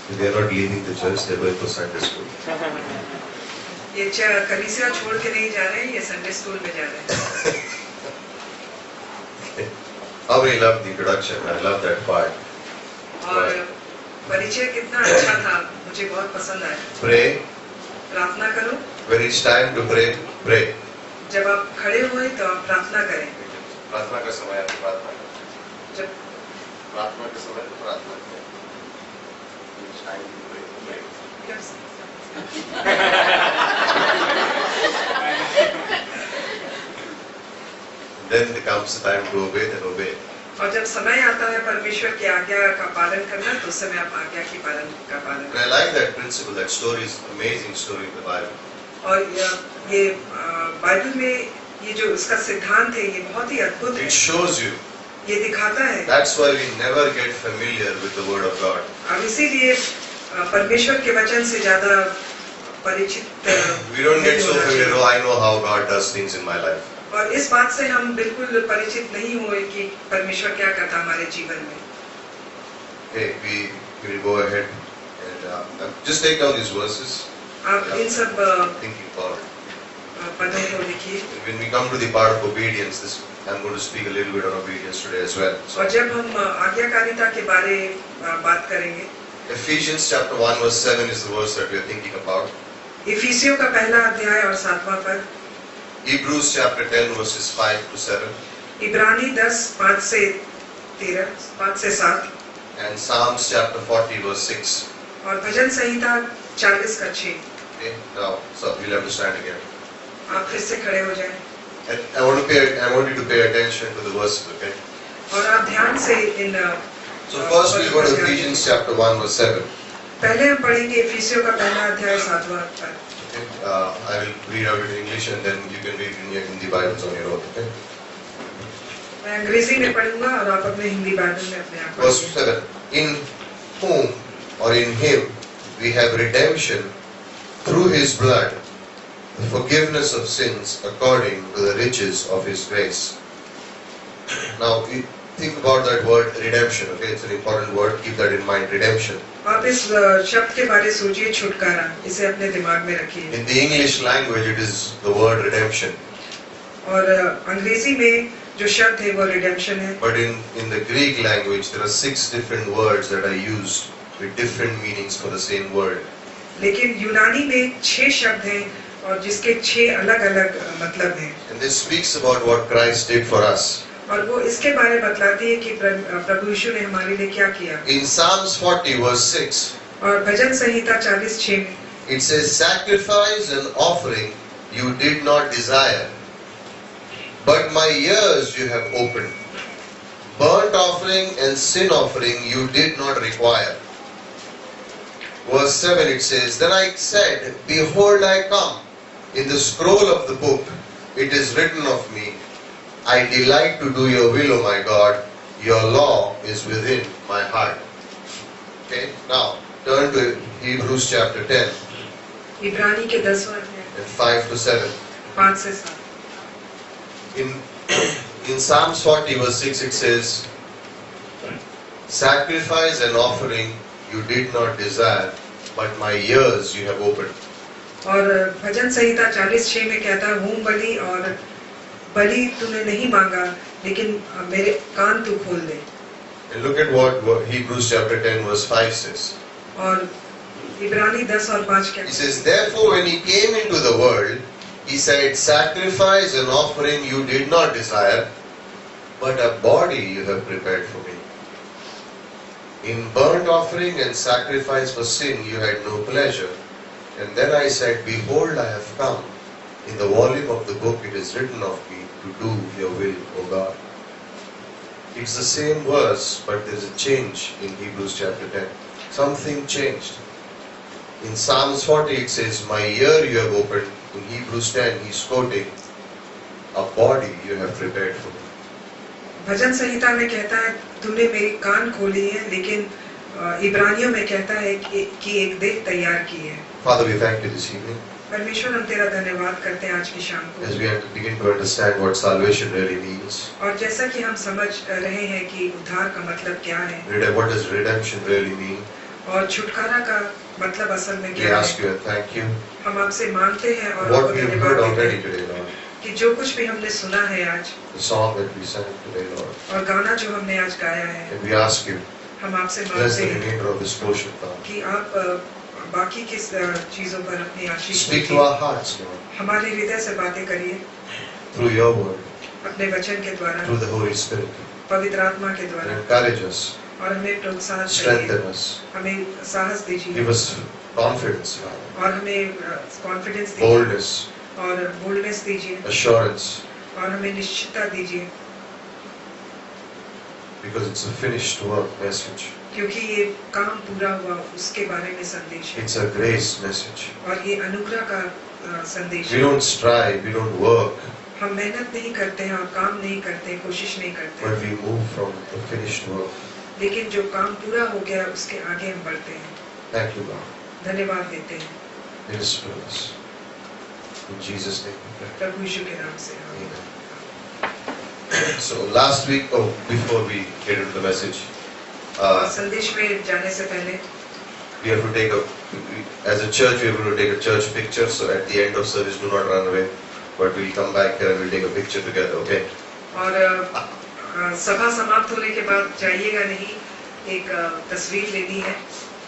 They are not leaving the church, they are going for Sunday school. ये कलीसिया छोड़ के नहीं जा रहे हैं, ये संडे स्कूल में जा रहे हैं। How many love the introduction? I love that part. और परिचय कितना अच्छा था, मुझे बहुत पसंद आया। Pray. प्रार्थना करो। When it's time to pray, pray. जब आप खड़े हुए तो आप प्रार्थना करें। प्रार्थना का समय है, प्रार्थना करें। जब प्रार्थना के समय तो प्रार्थना करें। It's time to pray, pray. Then comes the time to obey, then obey. और जब समय आता है परमेश्वर की आज्ञा का पालन करना, तो उस समय आप आज्ञा की पालन का पालन And I like that principle. That story is an amazing story in the Bible. और ये बाइबल में ये जो इसका सिद्धांत है, ये बहुत ही अद्भुत है। It shows you. ये दिखाता है। That's why we never get familiar with the Word of God. अब इसीलिए परमेश्वर के वचन से ज्यादा परिचित We don't get so familiar. Oh, I know how God does things in my life. और इस बात से हम बिल्कुल परिचित नहीं हुए कि परमेश्वर क्या करता हमारे जीवन में। Okay, we will go ahead and just take down these verses. आप इन सब Thinking about it. पदों को लिखिए। When we come to the part of obedience, I'm going to speak a little bit on obedience today as well. So, और जब हम आज्ञाकारिता के बारे बात करेंगे, Ephesians chapter 1 verse 7 is the verse that we are thinking about. इफिसियों का पहला अध्याय और 7वां पद, Hebrews chapter 10 verses 5 to 7, इब्रानी 10 5 से 13, 5 से 7, and Psalms chapter 40 verse 6. और भजन संहिता 40 का 6। Okay, now so we'll have to stand again. आप फिर से खड़े हो जाएं And I want you to pay attention to the verses, okay? और आप ध्यान से इन So first we'll go to Ephesians chapter 1 verse 7. पहले हम पढ़ेंगे इफिसियों का पहला अध्याय 7वां पद। Okay, I will read out in English and then you can read in the Bibles on your own, okay? मैं अंग्रेजी में पढ़ूंगा और आप अपने हिंदी बाइबल में अपने आप Verse पढ़िए। 7. In whom or in him we have redemption through his blood, the forgiveness of sins according to the riches of his grace. Now we think about that word redemption, okay? It's an important word, keep that in mind, redemption. आप इस शब्द के बारे सोचिए, छुटकारा, इसे अपने दिमाग में रखिए। In the English language it is the word redemption. और अंग्रेजी में जो शब्द है वो रिडेम्पशन है। But in the Greek language there are 6 different words that are used with different meanings for the same word. लेकिन यूनानी में 6 शब्द हैं और जिसके 6 अलग-अलग मतलब हैं। And this speaks about what Christ did for us. और वो इसके बारे में बतलाती है कि प्रभु यीशु ने हमारे लिए क्या किया। In Psalms 40 verse 6, और भजन संहिता 40:6 में it says, "Sacrifice and offering you did not desire, but my ears you have opened. Burnt offering and sin offering you did not require." Verse 7 it says, "Then I said, Behold, I come. In the scroll of the book it is written of me, I delight to do your will, O my God. Your law is within my heart." Okay, now turn to Hebrews chapter 10 इब्रानी के 10वां अध्याय and 5 to 7. 5 से 7। In Psalms 40 verse 6 it says, "Sacrifice and offering you did not desire, but my ears you have opened." और भजन संहिता 40:6 में कहता है, home बलि और बलि तूने नहीं मांगा, लेकिन मेरे कान तू खोल दे। And look at what Hebrews chapter 10 verse 5 says. और इब्रानी 10 और 5 कहता He है, says, "Therefore when he came into the world, he said, Sacrifice and offering you did not desire, but a body you have prepared for me. In burnt offering and sacrifice for sin you had no pleasure. And then I said, Behold, I have come. In the volume of the book it is written of me to do your will, O God." It's the same verse, but there's a change in Hebrews chapter 10. Something changed. In Psalms 40 it says, "My ear you have opened." In Hebrews 10 he's quoting, "A body you have prepared for me." भजन संहिता में कहता है तूने मेरी कान खोली है, लेकिन इब्रानियों में कहता है कि एक देह तैयार की है। Father, we thank you this evening परमेश्वर, हम तेरा धन्यवाद करते हैं आज की शाम को, as we have to begin to understand what salvation really means. और जैसा कि हम समझ रहे हैं कि उद्धार का मतलब क्या है, What does redemption really mean? और छुटकारा का मतलब असल में We क्या ask है? you and thank you. हम आपसे मांगते हैं और What आपको we have धन्यवाद heard देते already हैं today, Lord. कि जो कुछ भी हमने सुना है आज The song that we sang today, Lord. और गाना जो हमने आज गाया है, And we ask you, हम आपसे bless मांगते the हैं remainder of this portion, Lord. कि आप बाकी की चीजों पर अपनी आशीष Speak to दीजिए। our hearts, Lord, हमारे हृदय से बातें करिए through your word, अपने वचन के द्वारा, through the Holy Spirit. पवित्र आत्मा के And द्वारा, encourage us, और हमें प्रोत्साहन चाहिए, strengthen us, हमें साहस दीजिए give us confidence, Lord, और हमें कॉन्फिडेंस दीजिए boldness, और बोल्डनेस दीजिए assurance, और हमें निश्चितता दीजिए, because it's a finished work message. क्योंकि ये काम पूरा हुआ उसके बारे में संदेश है It's a grace message. और ये अनुग्रह का संदेश We है। don't strive, we don't work, हम मेहनत नहीं करते हैं और काम नहीं करते हैं, कोशिश नहीं करते but हैं, we move from the finished work. लेकिन जो काम पूरा हो गया उसके आगे हम बढ़ते हैं। Thank you, Lord. धन्यवाद देते हैं Minister to us. In Jesus' name we pray. प्रभु यीशु के नाम से। Amen. So last week, before we get into the message, और संदेश में जाने से पहले we have to take as a church, we are going to take a church picture. So at the end of service, do not run away, but we'll come back here and we'll take a picture together, okay? और सभा समाप्त होने के बाद जाइएगा नहीं, एक तस्वीर लेनी है।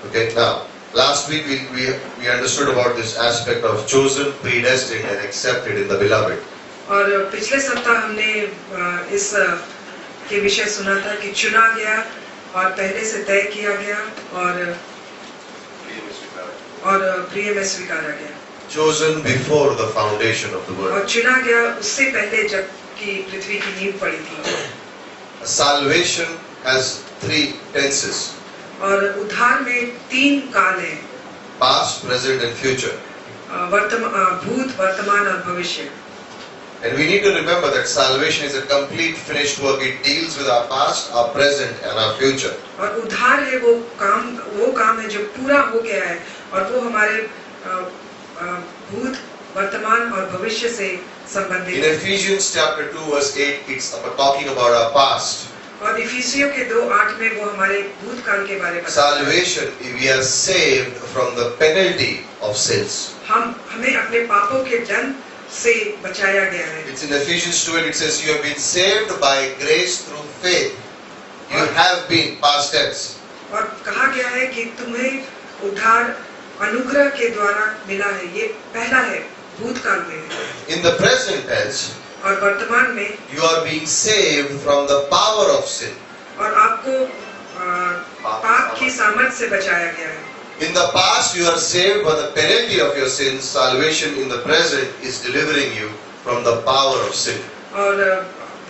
Okay, now, last week we understood about this aspect of chosen, predestined and accepted in the beloved. और पिछले सप्ताह हमने इस के विषय सुना था कि चुना गया और पहले से तय किया गया और प्रिय में स्वीकारा गया। Chosen before the foundation of the और world. चुना गया उससे पहले जब कि पृथ्वी की नींव पड़ी थी। Salvation has 3 tenses: और उद्धार में 3 काल हैं, past, present and future. भूत, वर्तमान और भविष्य। And we need to remember that salvation is a complete finished work. It deals with our past, our present and our future. और उद्धार है वो काम है जो पूरा हो गया है और वो हमारे भूत, वर्तमान और भविष्य से संबंधित In है। Ephesians chapter 2 verse 8, it's talking about our past. और इफिसियों के 2:8 में वो हमारे भूतकाल के बारे में बताता है। Salvation, we are saved from the penalty of sins. हमें अपने पापों के दंड से बचाया गया है। It's in Ephesians 2 and it says you have been saved by grace through faith. You have been, past tense. और कहा गया है कि तुम्हें उद्धार अनुग्रह के द्वारा मिला है, ये पहला है, भूतकाल में है। In the present tense, और वर्तमान में you are being saved from the power of sin. और आपको पाप की सामर्थ से बचाया गया है। In the past, you are saved by the penalty of your sins. Salvation in the present is delivering you from the power of sin. और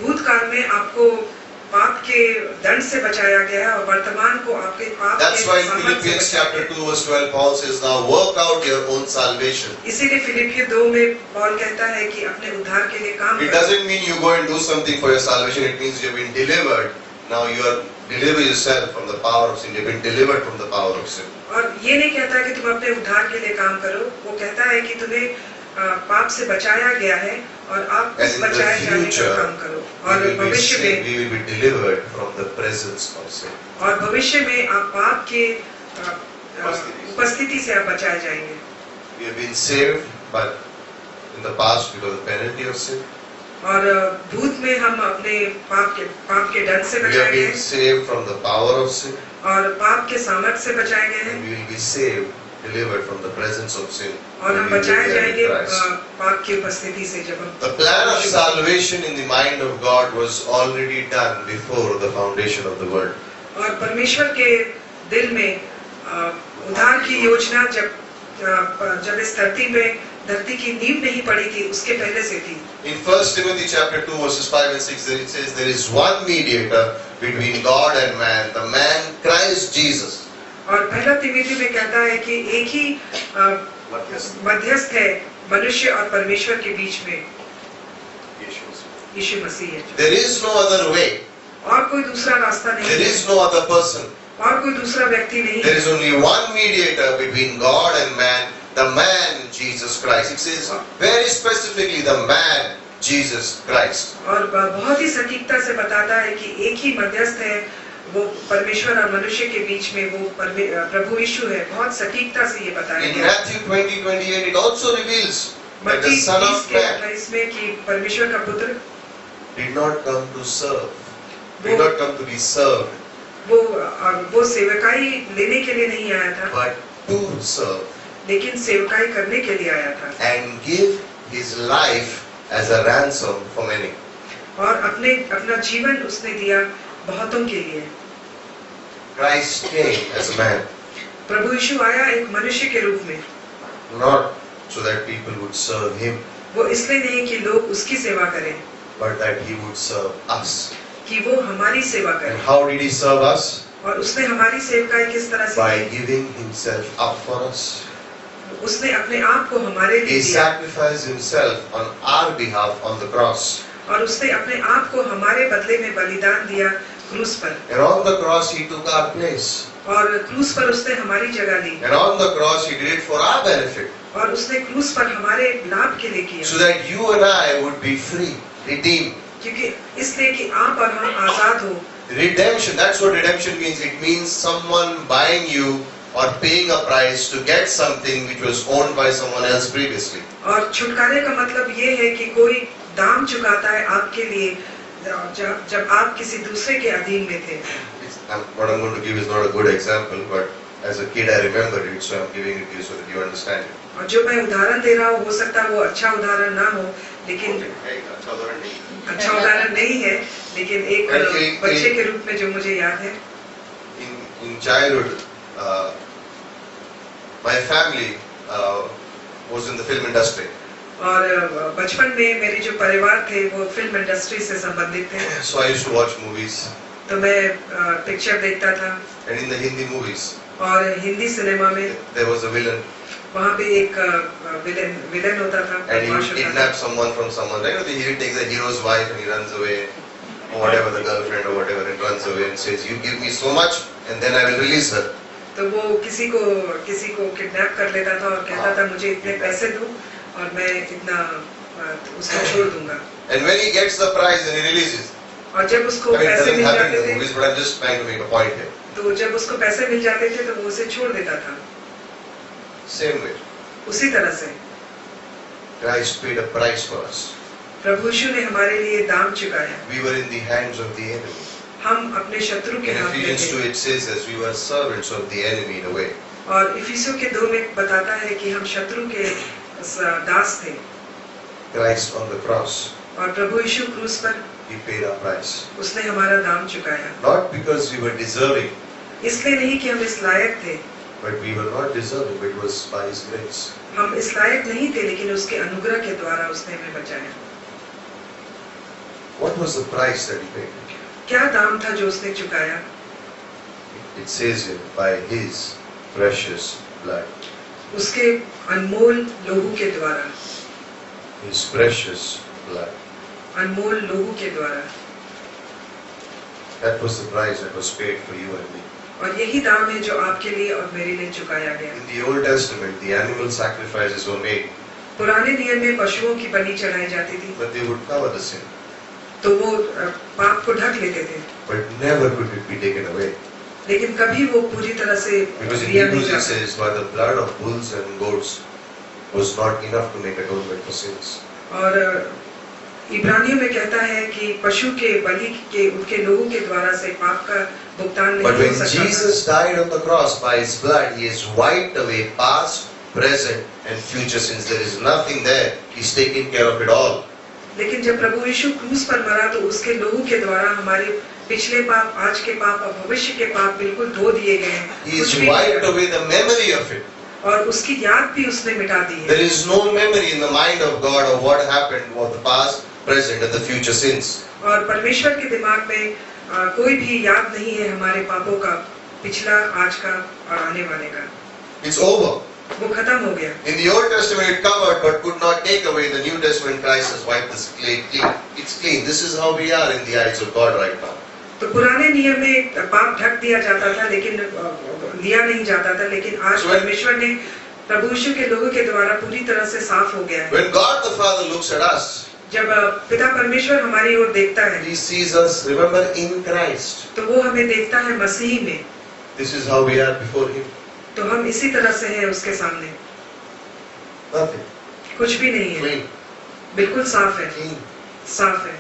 भूतकाल में आपको पाप के दंड से बचाया गया है और वर्तमान को आपके पाप That's के why in सामर्थ से Philippians बचाया chapter गया 2 verse 12, Paul says, now work out your own salvation. है। इसीलिए फिलिपियो 2 में पौल कहता है कि अपने उद्धार के लिए काम It करो। doesn't mean you go and do something for your salvation. It means you have been delivered. Now you are deliver yourself from the power of sin. You have been delivered from the power of sin. और ये नहीं कहता कि तुम अपने उद्धार के लिए काम करो, वो कहता है कि तुम्हें पाप से बचाया गया है और आप And उस in the बचाए जाने का future, काम करो। we और will be भविष्य saved. में We will be delivered from the presence of sin. और भविष्य में आप पाप के उपस्थिति से आप बचाए जाएंगे। We have been saved, but in the past because of the penalty of sin. और भूत में हम अपने पाप के दंड से We बचाए have गए been saved from the power of sin. और पाप के सामर्थ से बचाए गए हैं And we will be saved, delivered from the presence of sin. और when हम we will बचाए be there जाएंगे in Christ. पाप की उपस्थिति से जब हम The plan of salvation in the mind of God was already done before the foundation of the world. और परमेश्वर के दिल में उद्धार की योजना जब इस धरती की नींव नहीं पड़ी थी उसके पहले से थी। In 1 Timothy chapter 2 verses 5 and 6 it says there is one mediator between God and man, the man Christ Jesus. और पहला तिमोथी में कहता है कि एक ही मध्यस्थ है मनुष्य और परमेश्वर के बीच में, यीशु मसीह है। There is no other way. और कोई दूसरा रास्ता नहीं There है is no other person. और कोई दूसरा व्यक्ति नहीं There है। is only one mediator between God and man, the man Jesus Christ. It says very specifically the man Jesus Christ. और बहुत ही सटीकता से बताता है कि एक ही मध्यस्थ है वो परमेश्वर और मनुष्य के बीच में वो प्रभु यीशु है, बहुत सटीकता से ये बताया In गया। Matthew 20:28, it also reveals that the मत्ती Son 20 of के Man 28 में कि परमेश्वर का पुत्र did not come to serve, did not come to be served, वो सेवकाई लेने के लिए नहीं आया था, but to serve लेकिन सेवकाई करने के लिए आया था and give his life as a ransom for many. और अपना जीवन उसने दिया बहुतों के लिए। Christ came as a man, प्रभु यीशु आया एक मनुष्य के रूप में, not so that people would serve him, वो इसलिए नहीं कि लोग उसकी सेवा करें, but that he would serve us. कि वो हमारी सेवा And करे। how did he serve us? और उसने हमारी सेवकाई किस तरह से By की? giving himself up for us. उसने अपने आप को हमारे He लिए दिया sacrificed himself on our behalf on the cross. और उसने अपने आप को हमारे बदले में बलिदान दिया क्रूस पर, And on the cross he took our place. और क्रूस पर उसने हमारी जगह ली, And on the cross he did it for our benefit. और उसने क्रूस पर हमारे लाभ के लिए किया, So that you and I would be free, redeemed. क्योंकि इसलिए कि आप और हम आजाद हो। Redemption, that's what redemption means. It means someone buying you or paying a price to get something which was owned by someone else previously. और छुटकारे का मतलब ये है कि कोई दाम चुकाता है आपके लिए जब आप किसी दूसरे के अधीन में थे। What I'm going to give is not a good example, but as a kid I remembered it, so I'm giving it to you so that you understand it. और जो मैं उदाहरण दे रहा हूँ हो सकता है वो अच्छा उदाहरण ना हो, लेकिन अच्छा उदाहरण नहीं है, लेकिन एक बच्चे के रूप में जो मुझे याद है। In childhood, my family was in the film industry. और बचपन में मेरे जो परिवार थे वो फिल्म इंडस्ट्री से संबंधित थे, So I used to watch movies. तो मैं पिक्चर देखता था। And in the Hindi movies, और हिंदी सिनेमा में there was a villain वहाँ पे एक विलेन होता था, and he बदमाश होता था। kidnaps someone from someone. Right? He takes the hero's wife and he runs away, or whatever, the girlfriend or whatever, and runs away and says, "You give me so much, and then I will release her." तो वो किसी को kidnap कर लेता था और कहता था मुझे इतने पैसे दो और मैं इतना उसको छोड़ दूंगा। And when he gets the prize and he releases, और जब उसको I mean, it पैसे doesn't मिल happen in जाते the थे, movies, but I'm just trying to make a point here. तो जब उसको पैसे मिल जाते थे तो वो उसे छोड़ देता था। Same way, उसी तरह से Christ paid a price for us. प्रभु यीशु ने हमारे लिए दाम चुकाया। We were in the hands of the enemy. हम अपने शत्रु के In हाथ में Ephesians 2 थे। it says as we were servants of the enemy in a way. और इफिसियों के 2 में बताता है कि हम शत्रु के दास थे। Christ on the cross, और प्रभु यीशु क्रूस पर he paid our price. उसने हमारा दाम चुकाया। Not because we were deserving, इसलिए नहीं कि हम इस लायक थे, but we were not deserving, but it was by his grace. हम इस लायक नहीं थे, लेकिन उसके अनुग्रह के द्वारा उसने हमें बचाया। What was the price that he paid? क्या दाम था जो उसने चुकाया? It says here, by his precious blood. उसके अनमोल लोहू के द्वारा, His precious blood. अनमोल लोहू के द्वारा। That was the price that was paid for you and me. और यही दाम है जो आपके लिए और मेरे लिए चुकाया गया। In the Old Testament, the animal sacrifices were made, पुराने नियम में पशुओं की बलि चढ़ाई जाती थी, but they would cover the sin. तो वो पाप को ढक लेते थे, But never could it be taken away. लेकिन कभी वो पूरी तरह से Because in लिया नहीं Hebrews it जाता। says, by the blood of bulls and goats was not enough to make atonement for sins. और इब्रानियों में कहता है कि पशु के बलि के उनके लोगों के द्वारा से पाप का भुगतान But नहीं when हो सकता था। Jesus died on the cross, by his blood, he has wiped away past, present and future sins. There is nothing there. He's taken care of it all. लेकिन जब प्रभु यीशु क्रूस पर मरा तो उसके लोहू के द्वारा हमारे पिछले पाप, आज के पाप और भविष्य के पाप बिल्कुल धो दिए गए हैं। He has कुछ भी wiped नहीं away the memory of it. और उसकी याद भी उसने मिटा दी है। There is no memory in the mind of God of what happened, of the past, present and the future sins. और परमेश्वर के दिमाग में कोई भी याद नहीं है हमारे पापों का, पिछला, आज का और आने वाले का। It's over. वो खत्म हो गया। In the Old Testament it covered but could not take away. The New Testament Christ has wiped the slate clean. It's clean. This is how we are in the eyes of God right now. तो पुराने नियम में पाप ढक दिया जाता था, लेकिन लिया नहीं जाता था, लेकिन आज परमेश्वर ने प्रभु यीशु के लोगों के द्वारा पूरी तरह से साफ हो गया है। When God the Father looks at us, जब पिता परमेश्वर हमारी ओर देखता है He sees us, remember, in Christ. तो वो हमें देखता है मसीह में। This is how we are before Him. तो हम इसी तरह से हैं उसके सामने, Nothing. कुछ भी नहीं है, Clean. बिल्कुल साफ है, Clean. साफ है।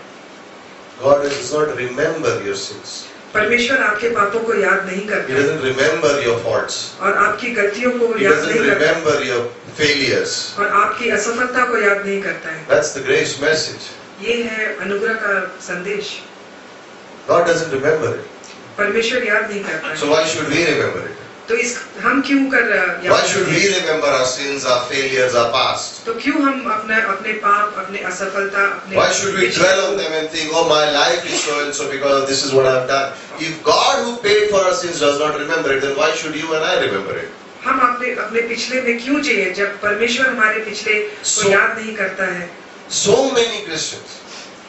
God does not remember your sins. परमेश्वर आपके पापों को याद नहीं He करता doesn't remember your faults. और आपकी गलतियों को He याद doesn't नहीं करता remember your failures. और आपकी असफलता को याद नहीं करता है। That's the grace message. ये है अनुग्रह का संदेश। God doesn't remember it. परमेश्वर याद नहीं करता So है, why should we remember it? तो इस हम क्यों कर Why याद should करते we हैं? remember our sins, our failures, our past? तो क्यों हम अपने पाप, अपने असफलता, अपने Why should we dwell on them and think, oh, my life is so and so because this is what I've done? If God who paid for our sins does not remember it, then why should you and I remember it? हम अपने पिछले में क्यों जिए जब परमेश्वर हमारे पिछले को So- याद नहीं करता है। So many Christians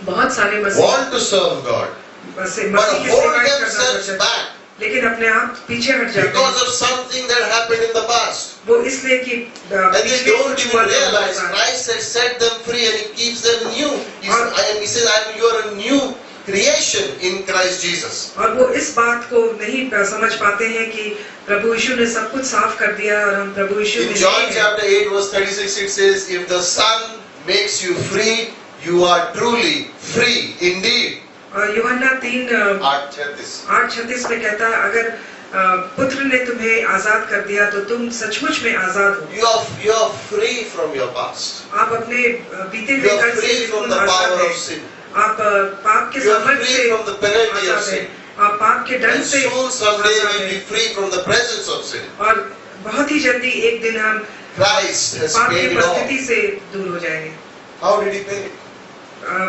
बहुत सारे मसीह want to serve God, Masih but की hold सेवा करना themselves चाहते हैं, back लेकिन अपने आप पीछे हट जाते because हैं। of something that happened in the past. वो इसलिए कि And they पिछले don't कुछ even हुआ था realize हमारे साथ। Christ has set them free and He keeps them new. He says, you are a new creation in Christ Jesus. और वो इस बात को नहीं समझ पाते हैं कि प्रभु यीशु ने सब कुछ साफ कर दिया और हम प्रभु यीशु In में John नहीं हैं। chapter 8 verse 36 it says, if the Son makes you free, you are truly free indeed. और यूहन्ना 8:36. 8:36 में कहता है अगर पुत्र ने तुम्हें आजाद कर दिया तो तुम सचमुच में आजाद हो। You are free from your past. आप अपने बीते You हुए are कल से free from बिल्कुल the आजाद power of हैं। sin. आप पाप के You are सामर्थ्य free से from the penalty of आजाद हैं। sin. आप पाप के दंड And से soon someday Azad we'll be हैं। free from the presence of sin. और बहुत ही जल्दी एक दिन हम Christ has पाप की paid it all. उपस्थिति से दूर हो जाएंगे। How did He pay it?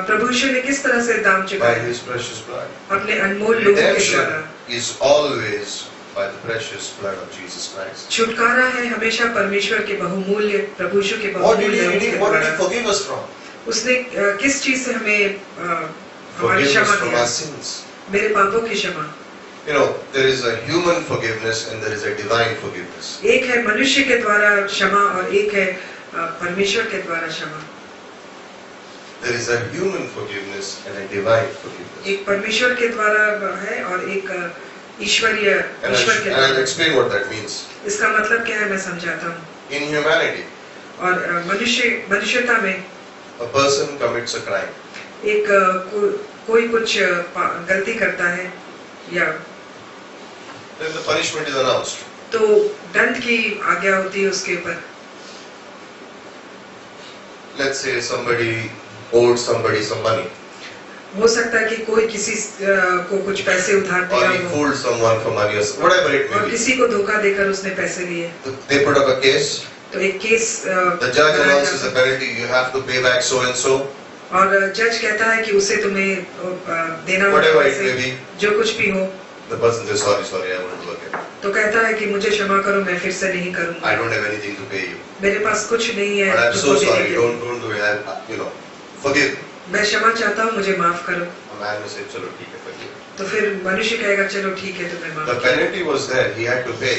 प्रभु यीशु ने किस तरह से दाम By चुकाया? His precious blood. अपने अनमोल लोगों के Redemption द्वारा। is always by the precious blood of Jesus Christ. छुटकारा है हमेशा परमेश्वर के बहुमूल्य प्रभु यीशु के What did बहुमूल्य He रक्त के redeem? What did He द्वारा। forgive us from? उसने किस चीज से हमें हमारी Forgive क्षमा us from किया? our sins. मेरे पापों की क्षमा। You know, there is a human forgiveness and there is a divine forgiveness. एक है मनुष्य के द्वारा क्षमा और एक है परमेश्वर के द्वारा क्षमा। There is a human forgiveness and a divine forgiveness. एक परमेश्वर के द्वारा है और एक ईश्वरीय And ईश्वर के I'll द्वारा। explain what that means. इसका मतलब क्या है मैं समझाता हूँ। In humanity, और मनुष्यता में a person commits a crime. एक कोई कुछ गलती करता है या Then the punishment is announced. तो दंड की आज्ञा होती है उसके ऊपर। Let's say somebody owed somebody some money हो सकता है कि कोई किसी को कुछ पैसे उधार or दिया he हो fooled someone for money or whatever it और may be. किसी को धोखा देकर उसने पैसे लिए। So they put up a case. तो एक case The judge announces the penalty. You have to pay back so and so. और जज कहता है कि उसे तुम्हें देना होगा Whatever it पैसे, may be. जो कुछ भी हो। The person says, sorry, I won't do again. तो कहता है कि मुझे क्षमा करो मैं फिर से नहीं I करूंगा। don't have anything to pay you. मेरे पास कुछ नहीं है But I'm so तुमको देने sorry. के लिए। Don't do it. Forgive. मैं क्षमा चाहता हूँ मुझे माफ करो। A man will say, चलो ठीक है, forgive. तो फिर मनुष्य कहेगा चलो ठीक है तुम्हें The माफ। penalty was there. He had to pay.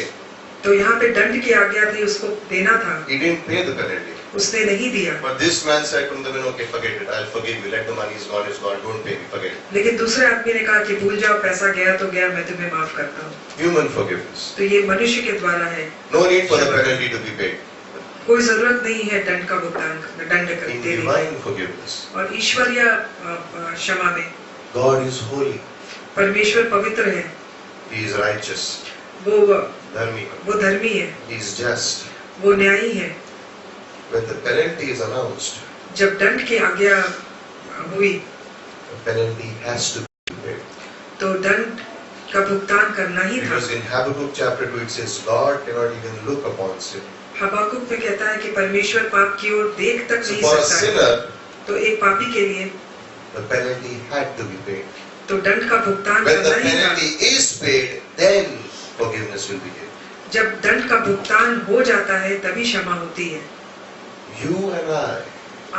तो यहाँ पे दंड की आज्ञा थी उसको देना था, He didn't pay the penalty. उसने नहीं दिया। But this man said to them, okay, forget it. I'll forgive you. Let the money is gone. Don't pay me. Forget it. लेकिन दूसरे आदमी ने कहा कि भूल जाओ पैसा गया तो गया मैं तुम्हें माफ करता हूँ। Human forgiveness. तो ये मनुष्य के द्वारा है। No need for the penalty to be paid. कोई जरूरत नहीं है दंड का भुगतान दंड In देने की। divine forgiveness, और ईश्वरीय क्षमा में God is holy. परमेश्वर पवित्र है, He is righteous. वो Dharmi. धर्मी है, He is just. वो न्यायी है। When the penalty is announced, जब दंड की आज्ञा हुई the penalty has to be paid. तो दंड का भुगतान करना ही था। Because in Habakkuk chapter 2 it says, God cannot even look upon sin. हबाकुक में कहता है कि परमेश्वर पाप की ओर देख तक So नहीं for a सकता है। sinner, तो एक पापी के लिए the penalty had to be paid. तो दंड का भुगतान When the करना ही था। penalty is paid, then forgiveness will begin. जब दंड का भुगतान हो जाता है तभी क्षमा होती है। You and I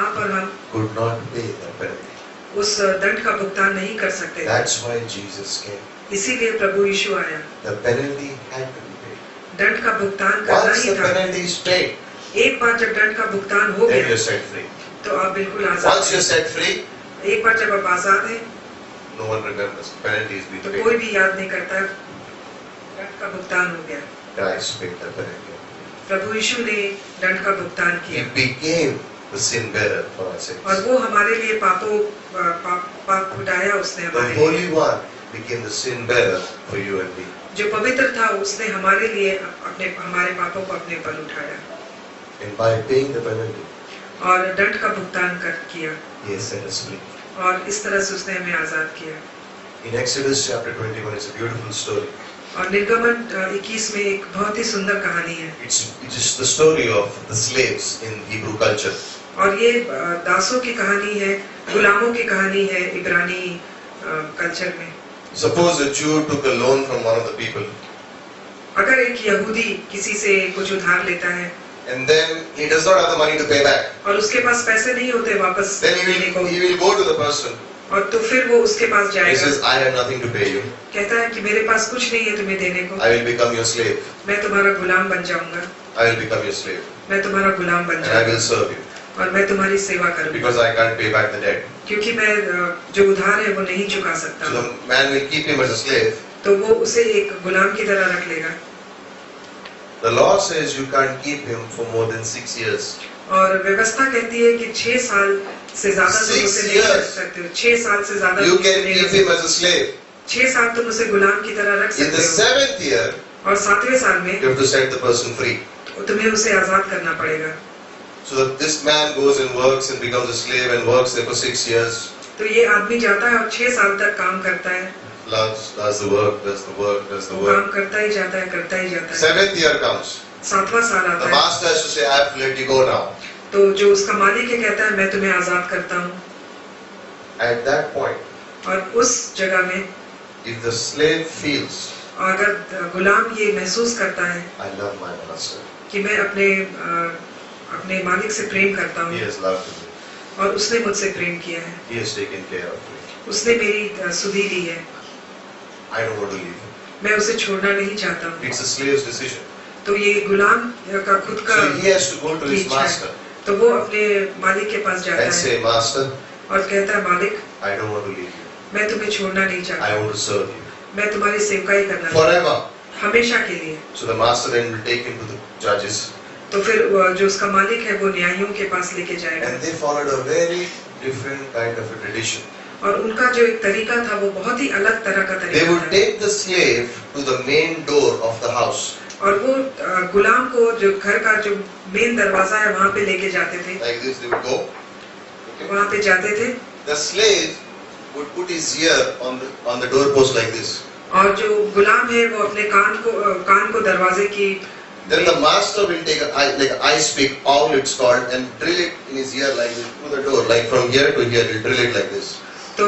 आप और हम could not pay the penalty. उस दंड का भुगतान नहीं कर सकते। That's why Jesus came. इसीलिए प्रभु यीशु आया। The penalty had to be paid. दंड का भुगतान करना Once ही the था। penalty is paid, एक बार जब दंड का भुगतान हो then गया you're set free. तो आप बिल्कुल आजाद Once you're हैं। set free, एक बार जब आप आजाद हैं no one remembers. Penalty has been तो paid. कोई भी याद नहीं करता, दंड का भुगतान हो गया। Christ paid the penalty. प्रभु यीशु ने दंड का भुगतान He किया became the sin bearer for our sins. और वो हमारे लिए पाप उठाया उसने The हमारे लिए। Holy One became the sin bearer for you and me. जो पवित्र था उसने हमारे लिए हमारे पापों को अपने पर उठाया And by paying the penalty, और दंड का भुगतान किया He has set us free. और इस तरह से उसने हमें आजाद किया। In Exodus chapter 21, it's a beautiful story. और निर्गमन 21 में एक बहुत ही सुंदर कहानी है It is the story of the slaves in Hebrew culture. और ये दासों की कहानी है, गुलामों की कहानी है इब्रानी कल्चर में। Suppose a Jew took a loan from one of the people, अगर एक यहूदी किसी से कुछ उधार लेता है and then he does not have the money to pay back. और उसके पास पैसे नहीं होते वापस Then देने को, he will go to the person. और तो फिर वो उसके पास He जाएगा, says, I have nothing to pay you. कहता है कि मेरे पास कुछ नहीं है तुम्हें देने को, I will become your slave. मैं तुम्हारा गुलाम बन जाऊंगा, I will become your slave. मैं तुम्हारा गुलाम बन And I will जाऊंगा serve you. और मैं तुम्हारी सेवा करूंगा Because I can't pay back the debt. क्योंकि मैं जो उधार है वो नहीं चुका सकता। So the man will keep him as a slave. तो वो उसे एक गुलाम की तरह रख लेगा। The law says you can't keep him for more than 6 years. और व्यवस्था कहती है कि 6 साल से ज्यादा तुम 6 उसे नहीं रख years. सकते हो। 6 साल से ज्यादा You तुम can उसे नहीं keep रख him सकते as a slave. 6 साल तुम उसे गुलाम की तरह रख In the सकते हो 7th year, और 7वें साल में you have to set the person free. तुम्हें उसे आजाद करना पड़ेगा। So that this man goes and works and becomes a slave and works there for 6 years. तो ये आदमी जाता है और 6 साल तक काम करता है, Does the work, does the work, does the वो काम work. करता ही जाता है, करता ही जाता है। 7th year comes. 7वां साल The आता है master has to say, I have to let you go now. तो जो उसका मालिक है कहता है मैं तुम्हें आजाद करता हूँ। At that point, और उस जगह में if the slave feels, अगर गुलाम ये महसूस करता है I love my master, कि मैं अपने मालिक से प्रेम करता he हूँ has loved me, और उसने मुझसे प्रेम किया है, he has taken care of me, उसने मेरी सुधि ली है, I don't want to leave him. मैं उसे छोड़ना नहीं चाहता हूँ। It's a slave's decision. तो ये गुलाम का खुद का So he has to go to his इच्छा है। master तो वो अपने मालिक के पास जाता and है say, Master, और कहता है मालिक I don't want to leave you. मैं तुम्हें छोड़ना नहीं I चाहता, want to serve you मैं तुम्हारी सेवकाई करना चाहता हूँ, forever. हमेशा के लिए। So the master then will take him to the judges, तो फिर जो उसका मालिक है वो न्यायियों के पास लेके जाएगा and they followed a very different kind of a tradition. और उनका जो एक तरीका था वो बहुत ही अलग तरह का They तरीका would था take the slave to the main door of the house, और वो गुलाम को जो घर का जो मेन दरवाजा है वहाँ पे लेके जाते थे, like this. They would go. Okay. वहाँ पे जाते थे The slave would put his ear on the doorpost like this. और जो गुलाम है वो अपने कान को दरवाजे की Then the master will take like an ice pick, owl it's called, and drill it in his ear like this through the door, like from here to here. He'll drill it like this. तो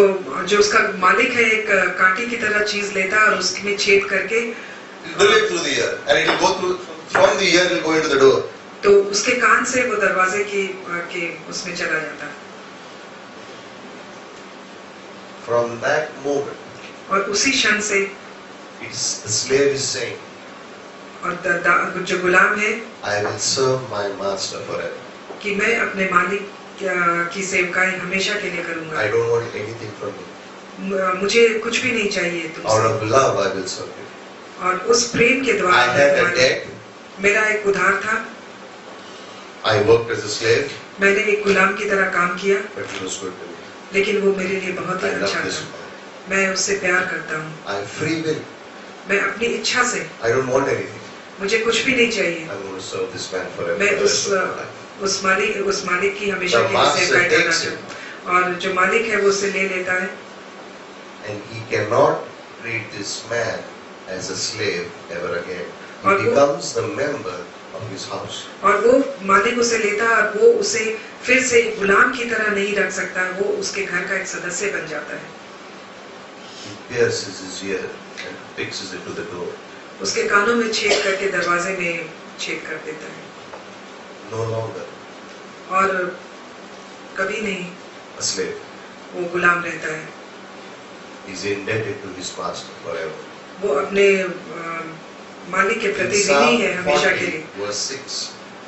जो उसका मालिक है एक कांटी की तरह चीज लेता है और उसमें छेद करके He'll drill it through the ear, and it will go through from the ear. It will go into the door. तो उसके कान से वो दरवाजे के उसमें चला जाता। From that moment, और उसी क्षण से the slave is saying, और जो गुलाम है I will serve my master forever. कि मैं अपने मालिक की सेवकाई हमेशा के लिए I करूंगा, don't want anything from you. मुझे कुछ भी नहीं चाहिए Out तुमसे। of love, I will serve you. और उस प्रेम के I द्वारा had a debt. मेरा एक उधार था, I worked as a slave, मैंने एक गुलाम की तरह काम किया, but he was good to me. लेकिन वो मेरे लिए बहुत ही I love अच्छा this था। man. मैं उससे प्यार करता हूँ, I have free will. मैं अपनी इच्छा से, I don't want anything. मुझे कुछ भी नहीं चाहिए, I'm going to serve this man forever. मैं the rest of my life. उस मालिक की हमेशा The के लिए master सेवकाई करना takes चाहता हूँ। और जो मालिक है वो उसे ले लेता है And he cannot treat this man as a slave ever again. और He वो- becomes the member of his house. और वो मालिक उसे लेता है और वो उसे फिर से गुलाम की तरह नहीं रख सकता, वो उसके घर का एक सदस्य बन जाता है। He pierces his ear and fixes it to the door. उसके कानों में छेद करके दरवाजे में छेद कर देता है No longer और कभी नहीं a slave. वो गुलाम रहता है, He's indebted to his master forever. वो अपने मालिक के In प्रति Psalm ऋणी है हमेशा के 40 लिए। verse 6,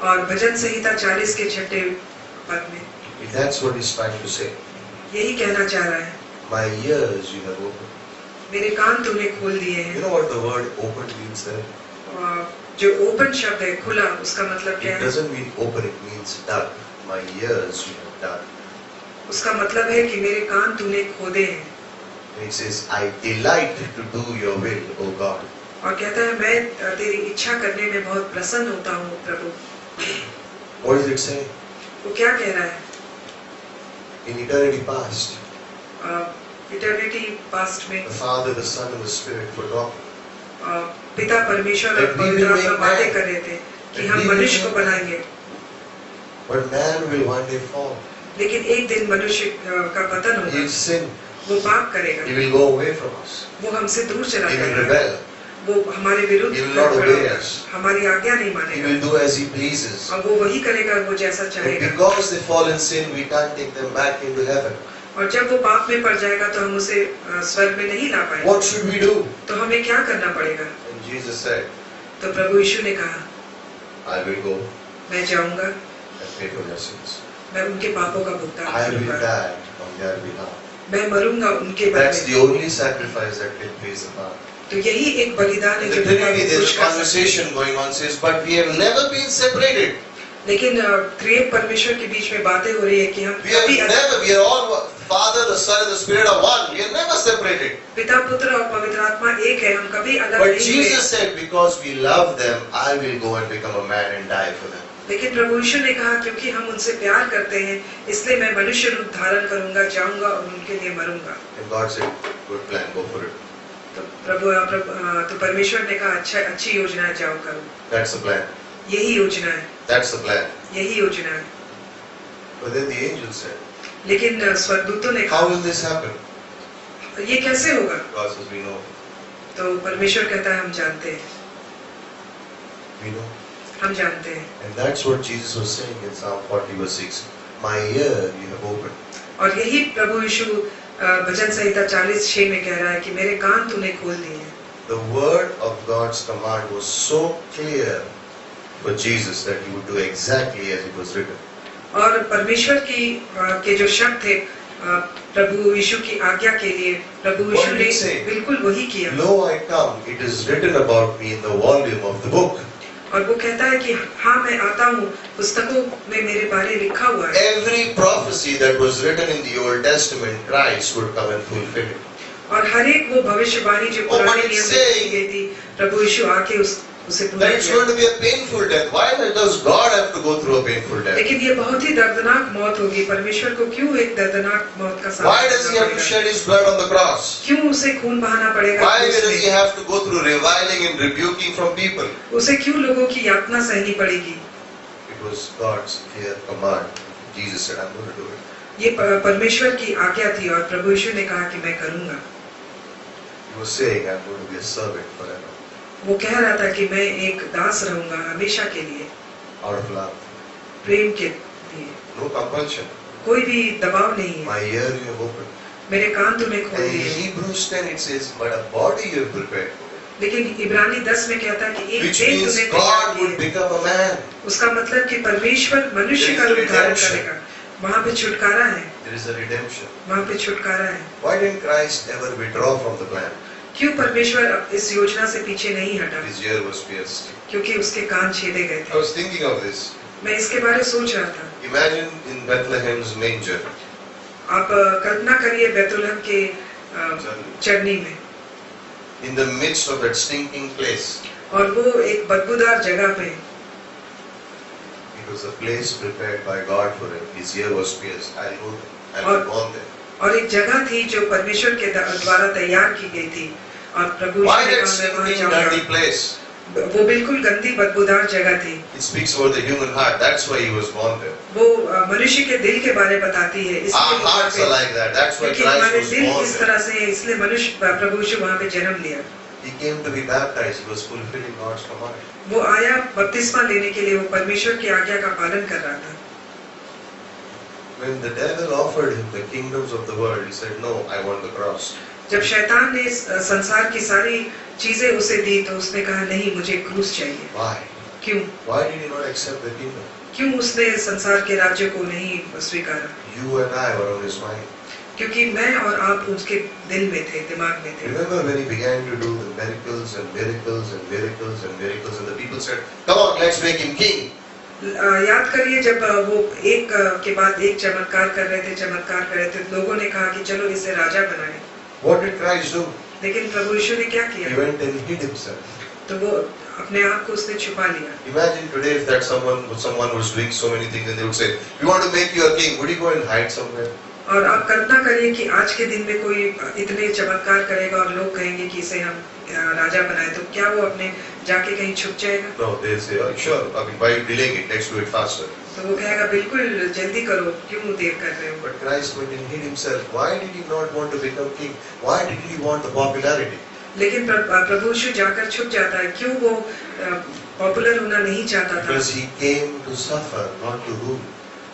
और भजन संहिता 40 के 6 पद में That's what he's trying to say. यही कहना चाह रहा है, My ears you have opened. मेरे कान तूने खोल दिए You हैं। know what the word opened means there? जो ओपन शब्द है, खुला, उसका मतलब क्या It है? doesn't mean open, it means dug. My ears you have dug. उसका मतलब है कि मेरे कान तूने खोदे हैं। And it says, I delight to do your will, O God. और कहता है, मैं तेरी इच्छा करने में बहुत प्रसन्न होता हूँ प्रभु। What is it saying? वो क्या कह रहा है? In eternity past, eternity past में the Father, the Son, and the Spirit were talking. पिता परमेश्वर और That we will पवित्र आत्मा make वादे man. कर रहे थे कि That हम we will मनुष्य को make बनाएंगे, But man will one day fall. लेकिन एक दिन मनुष्य का पतन He होगा, will sin. वो पाप करेगा, He will go away from us. वो हमसे दूर चला He will जाएगा, rebel. वो हमारे विरुद्ध He will not खड़ा obey होगा, us. हमारी आज्ञा नहीं He मानेगा, will do as he pleases. और वो वही करेगा वो जैसा But चाहेगा। because they fall in sin, we can't take them back into heaven. और जब वो पाप में पड़ जाएगा तो हम उसे स्वर्ग में नहीं ला पाएंगे। What should we do? तो हमें क्या करना पड़ेगा? And Jesus said, तो प्रभु यीशु ने कहा, I will go मैं जाऊंगा, and pay for their sins. मैं उनके पापों का भुगतान I will करूंगा, die on their behalf. मैं मरूंगा उनके That's बदले। the only sacrifice that can please the Father. तो यही एक बलिदान है In जो the पिता Trinity, को there खुश is कर सकता है। conversation going on, says, but we have never been separated. लेकिन त्रिएक परमेश्वर के बीच में बातें हो रही है कि हम We are all, Father, the Son, and the Spirit are one. We are never separated. पिता पुत्र और पवित्र आत्मा एक है, हम कभी अलग But नहीं हुए। Jesus said, because we love them, I will go and become a man and die for them. लेकिन प्रभु यीशु ने कहा, क्योंकि हम उनसे प्यार करते हैं, इसलिए मैं मनुष्य रूप धारण करूंगा, जाऊंगा और उनके लिए मरूंगा। And God said, good plan, go for it. तो परमेश्वर ने कहा, अच्छी योजना है, जाओ करो। That's the plan. यही योजना है, That's the plan. यही योजना है। But then the angel said, लेकिन स्वर्गदूतों ने how कहा, will this happen? ये कैसे होगा? God says, we know. तो परमेश्वर कहता है, हम जानते हैं, We know. हम जानते हैं। And that's what Jesus was saying in Psalm 40 verse 6. My ear you have opened. और यही प्रभु यीशु भजन संहिता 40:6 में कह रहा है कि मेरे कान तूने खोल दिए हैं। The word of God's command was so clear for Jesus that he would do exactly as it was written. और परमेश्वर के जो शब्द थे प्रभु यीशु की आज्ञा के लिए, प्रभु यीशु What did ने he say? बिल्कुल वही किया। Lo, I come. It is written about me in the volume of the book. और वो कहता है कि हाँ मैं आता हूँ, पुस्तकों में मेरे बारे लिखा हुआ है। Every prophecy that was written in the Old Testament, Christ would come and fulfill it. और हर एक वो भविष्यवाणी जो but पुराने it's नियम में saying की गई थी, प्रभु यीशु आके उसे पूरा That it's किया। going to be a painful death. Why does God have to go through a painful death? लेकिन ये बहुत ही दर्दनाक मौत होगी। परमेश्वर को क्यों एक दर्दनाक मौत का सामना Why does he करना have to पड़ेगा? shed his blood on the cross? क्यों उसे खून बहाना पड़ेगा? Why क्रूस does he में? have to go through reviling and rebuking from people? उसे क्यों लोगों की यातना सहनी पड़ेगी? It was God's clear command. Jesus said, I'm going to do it. ये परमेश्वर की आज्ञा थी और प्रभु यीशु ने कहा कि मैं करूंगा। He was saying, I'm going to be a servant forever. वो कह रहा था कि मैं एक दास रहूंगा हमेशा के लिए, Out of love. प्रेम के लिए। No compulsion. कोई भी दबाव नहीं है। My ear you have opened. मेरे कान तूने खोल And in दिए। Hebrews 10 it says, but a body you have prepared for me. लेकिन इब्रानी 10 में कहता है कि एक Which देह means तूने तैयार God की would है। become a man. उसका मतलब कि परमेश्वर मनुष्य का रूप धारण करेगा। वहाँ पे छुटकारा है, There is a redemption. वहाँ पे छुटकारा है। Why didn't Christ ever withdraw from the plan? क्यों परमेश्वर अब इस योजना से पीछे नहीं हटा? His ear was pierced. क्योंकि उसके कान छेदे गए I थे। was thinking of this. मैं इसके बारे में सोच रहा था। Imagine in Bethlehem's manger. आप कल्पना करिए बैतुलहम के चरनी में, In the midst of that stinking place. और वो एक बदबूदार जगह पे, It was a place prepared by God for him. His ear was pierced. I'll be born there. और एक जगह थी जो परमेश्वर के द्वारा तैयार की गई थी और प्रभु Why यीशु ने that कहा मैं वहाँ stinking, dirty जाऊंगा। place? वो बिल्कुल गंदी बदबूदार जगह थी। It speaks about the human heart. That's why he was born there. वो मनुष्य के दिल के बारे बताती है। Our hearts are like that. That's why क्योंकि Christ हमारे was दिल born इस there. तरह से है, इसलिए मनुष्य प्रभु यीशु वहाँ पे जन्म लिया। He came to be baptized. He was fulfilling God's command. वो आया बपतिस्मा लेने के लिए, वो परमेश्वर की आज्ञा का पालन कर रहा था। When the devil offered him the kingdoms of the world, he said, "No, I want the cross." जब शैतान ने संसार की सारी चीजें उसे दी तो उसने कहा नहीं, मुझे क्रूस चाहिए। Why? क्यों? Why did he not accept the kingdom? क्यों उसने संसार के राज्य को नहीं स्वीकारा? You and I were on his mind. क्योंकि मैं और आप उसके दिल में थे, दिमाग में थे। Remember when he began to do the miracles and miracles and miracles and miracles, and the people said, "Come on, let's make him king." याद करिए जब वो एक के बाद एक चमत्कार कर रहे थे, लोगों ने कहा कि चलो इसे राजा बनाएं। What did Christ do? लेकिन प्रभु यीशु ने क्या किया? He went and hid himself. तो वो अपने आप को उसने छुपा लिया। Imagine today if that someone was doing so many things and they would say, "We want to make you a king." Would he go and hide somewhere? और आप कल्पना करिए कि आज के दिन में कोई इतने चमत्कार करेगा और लोग कहेंगे कि इसे हम राजा बनाए, तो क्या वो अपने जाके कहीं छुप जाएगा? No, they'll say, "Oh, sure. I mean, why are you delaying it? Let's do it faster." तो वो कहेगा बिल्कुल जल्दी करो, क्यों देर कर रहे हो? But Christ went and hid himself. Why did he not want to become king? Why did he want the popularity? लेकिन प्रभु यीशु जाकर छुप जाता है, क्यों वो पॉपुलर होना नहीं चाहता था? Because he came to suffer, not to rule.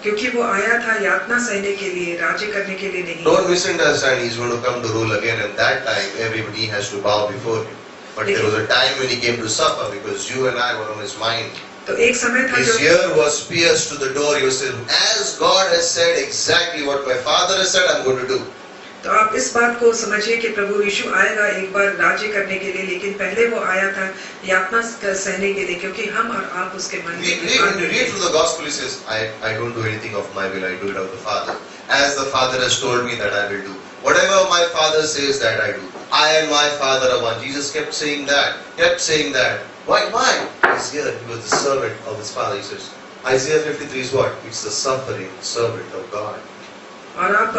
क्योंकि वो आया था यातना सहने के लिए, राज्य करने के लिए नहीं। Don't misunderstand. He's going to come to rule again, and that time everybody has to bow before him. But there was a time when he came to suffer because you and I were on his mind. तो एक समय था His जो ear was pierced to the door. He was saying, "As God has said, exactly what my Father has said, I'm going to do." तो आप इस बात को समझिए कि प्रभु यीशु आएगा एक बार राज्य करने के लिए, लेकिन पहले वो आया था यातना सहने के लिए, क्योंकि हम और आप उसके मन में Read through the gospel. He says, I don't do anything of my will. I do it of the Father. As the Father has told me that I will do. Whatever my Father says that I do. I and my Father are one. Jesus kept saying that. Kept saying that. Why? He's here. He was the servant of his Father. He says, Isaiah 53 is what? It's the suffering servant of God. और आप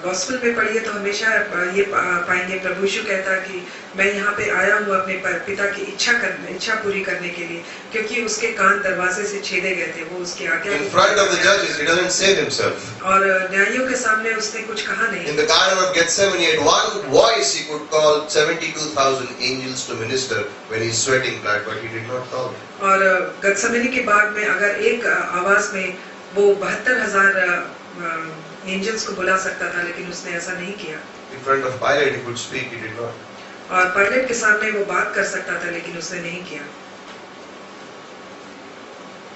gospel में पढ़िए तो हमेशा ये पाएंगे प्रभु यीशु कहता है कि मैं यहाँ पे आया हूँ अपने पिता की इच्छा पूरी करने के लिए, क्योंकि उसके कान दरवाजे से छेदे गए थे, वो उसकी आज्ञा In front of the judges, he doesn't save himself. और न्यायियों के सामने उसने कुछ कहा नहीं। In the Garden of Gethsemane, at one voice he could call 72,000 angels to minister when he's sweating blood, but he did not call them. और गतसमनी के बाग में अगर एक आवाज में वो 72,000 एंजल्स को बुला सकता था, लेकिन उसने ऐसा नहीं किया। In front of Pilate he could speak, he did not. और पायलट के सामने वो बात कर सकता था, लेकिन उसने नहीं किया।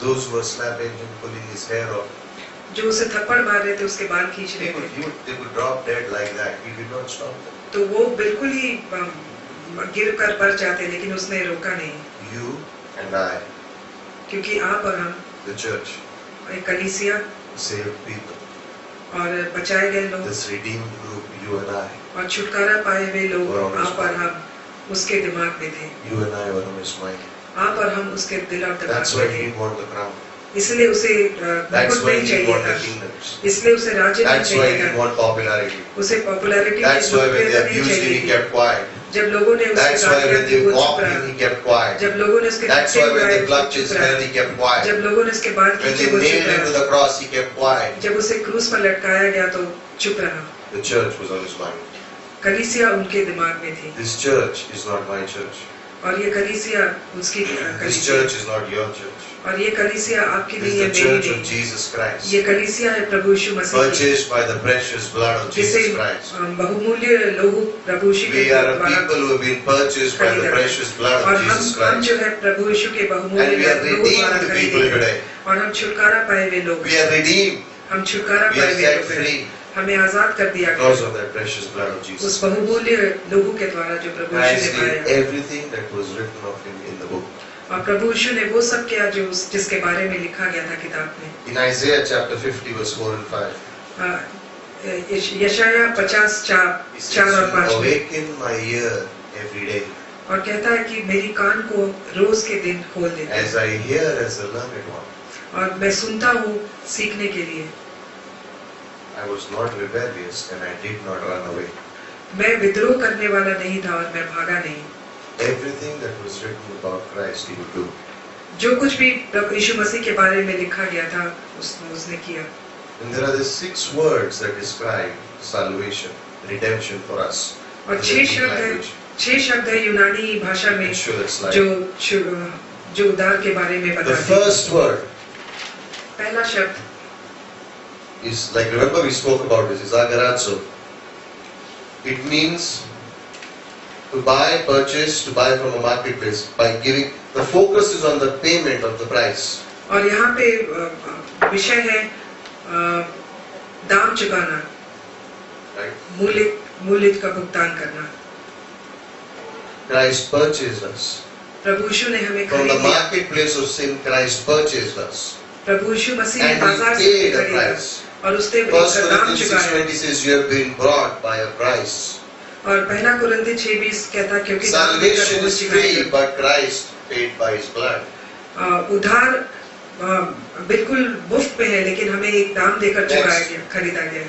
Those who were slapping him, pulling his hair off, जो उसे थप्पड़ मार रहे थे, उसके बाल खींच रहे थे, they could drop dead like that. He did not stop them. तो वो बिल्कुल ही गिर कर पड़ जाते, लेकिन उसने रोका नहीं। You and I, क्योंकि आप और हम, the church, एक कलीसिया saved people, और बचाए गए लोग, this redeemed group, you and I, और छुटकारा पाए हुए लोग, और हम आप और हम उसके दिमाग में थे। you and I were on his mind. आप और हम उसके दिल और दिमाग That's में why थे। he didn't want the crown. इसलिए उसे That's मुकुट why नहीं he didn't चाहिए want the था, kingdoms. इसलिए उसे राज्य नहीं That's why he चाहिए didn't था, want popularity. उसे popularity That's why when they abused him, he kept quiet. जब लोगों ने उसकी That's why गालियां when दी, they वो चुप mocked रहा। him, he kept quiet. जब लोगों ने उसके That's धक्के why when उड़ाए, they वो plucked चुप his रहा। hair, he kept quiet. जब लोगों ने उसके बाल When खींचे, they वो चुप nailed him to रहा। the cross, he kept quiet. जब उसे क्रूस पर लटकाया गया तो चुप रहा। The church was on his mind. कलीसिया उनके दिमाग में थी, This church is not my church. और ये कलीसिया उसकी This कलीसिया, church is not your church. और ये कलीसिया आपकी This नहीं है, is the मेरी church of नहीं। Jesus Christ, ये कलीसिया है प्रभु यीशु मसीह की, purchased by the precious blood of जिसे Jesus Christ. बहुमूल्य लोहू प्रभु यीशु के We are a द्वारा people who have been purchased by the precious blood और of Jesus हम Christ. जो है प्रभु यीशु के And बहुमूल्य we are लोहू द्वारा redeemed खरीदे people गए, today. और हम छुटकारा पाए हुए लोग, We are redeemed हम छुटकारा We are पाए हुए set लोग हैं। free. हमें आजाद कर दिया because गया of that precious blood of उस Jesus. बहुमूल्य लोगों के द्वारा जो प्रभु यीशु Christ ने did पाया। everything that was written of him in the book. और प्रभु यीशु ने वो सब किया जो जिसके बारे में लिखा गया था किताब में। In Isaiah chapter 50 verse 4 and 5, यशाया 50 he 4 और says, 5 में, awaken my ear every day, और कहता है कि मेरी कान को रोज के दिन खोल दे, as I hear as a learned one. और मैं सुनता हूँ सीखने के लिए। I was not rebellious and I did not run away. मैं विद्रोह करने वाला नहीं था और मैं भागा नहीं। Everything that was written about Christ he would do. जो कुछ भी प्रभु यीशु मसीह के बारे में लिखा गया था उसने किया। And there are the 6 words that describe salvation, redemption for us. और in the 6 Greek शब्द है, language. 6 शब्द है यूनानी भाषा में Show that slide. जो उद्धार के बारे में The बताते हैं। first word पहला शब्द is, like, remember we spoke about this, is agarazzo. It means to buy, purchase, to buy from a marketplace by giving. The focus is on the payment of the price. और यहाँ पे विषय है दाम चुकाना, right? मूल्य का भुगतान करना। Christ purchased us. प्रभु यीशु ने हमें From खरीद the लिया। marketplace of sin, Christ purchased us. प्रभु यीशु मसीह ने And he बाजार से paid a खरीदा price. और उसने एक First दाम Corinthians चुकाया। 6:20 says, "You have been brought by a price." और पहला कुरिन्थी 6:20 कहता क्योंकि दाम देकर Salvation खोज is चुकाया। free, but Christ paid by His blood. उधार बिल्कुल मुफ्त में है, लेकिन हमें एक दाम देकर Next. चुकाया गया, खरीदा गया।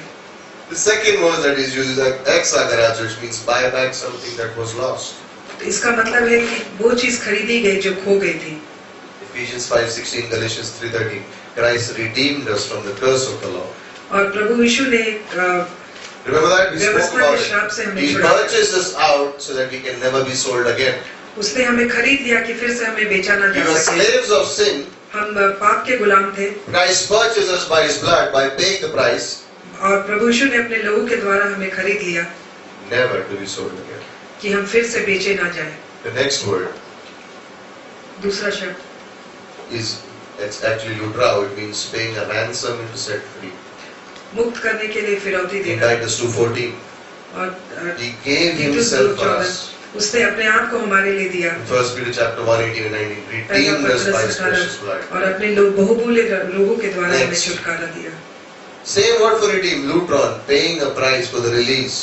The second word that is used is like exagarage, which means buy back something that was lost. तो इसका मतलब है कि वो चीज खरीदी गई जो खो गई थी। Ephesians 5:16, Galatians 3:13. Christ redeemed us from the curse of the law. और प्रभु यीशु ने Remember that? We spoke व्यवस्था about के श्राप से it. हमें He छुड़ाया। purchased us out so that we can never be sold again. उसने हमें खरीद लिया कि फिर से हमें बेचा ना We जा were सके। slaves of sin. हम पाप के गुलाम थे Christ purchased us by His blood, by paying the price. और प्रभु यीशु ने अपने लहू के द्वारा हमें खरीद लिया Never to be sold again. कि हम फिर से बेचे ना जाए। The next word दूसरा शब्द is, it's actually lutrao. It means paying a ransom and to set free. मुक्त करने के लिए फिरौती In देना। Titus 2:14, और He gave Titus Himself for 2:14 us. उसने अपने आप को हमारे लिए दिया। In 1 Peter chapter 1:18 and 19, पहला redeemed us by पत्रस His precious 18 blood. और अपने बहुमूल्य लोगों के द्वारा हमें Next. छुटकारा दिया। Same word for redeem, lutron, paying a price for the release.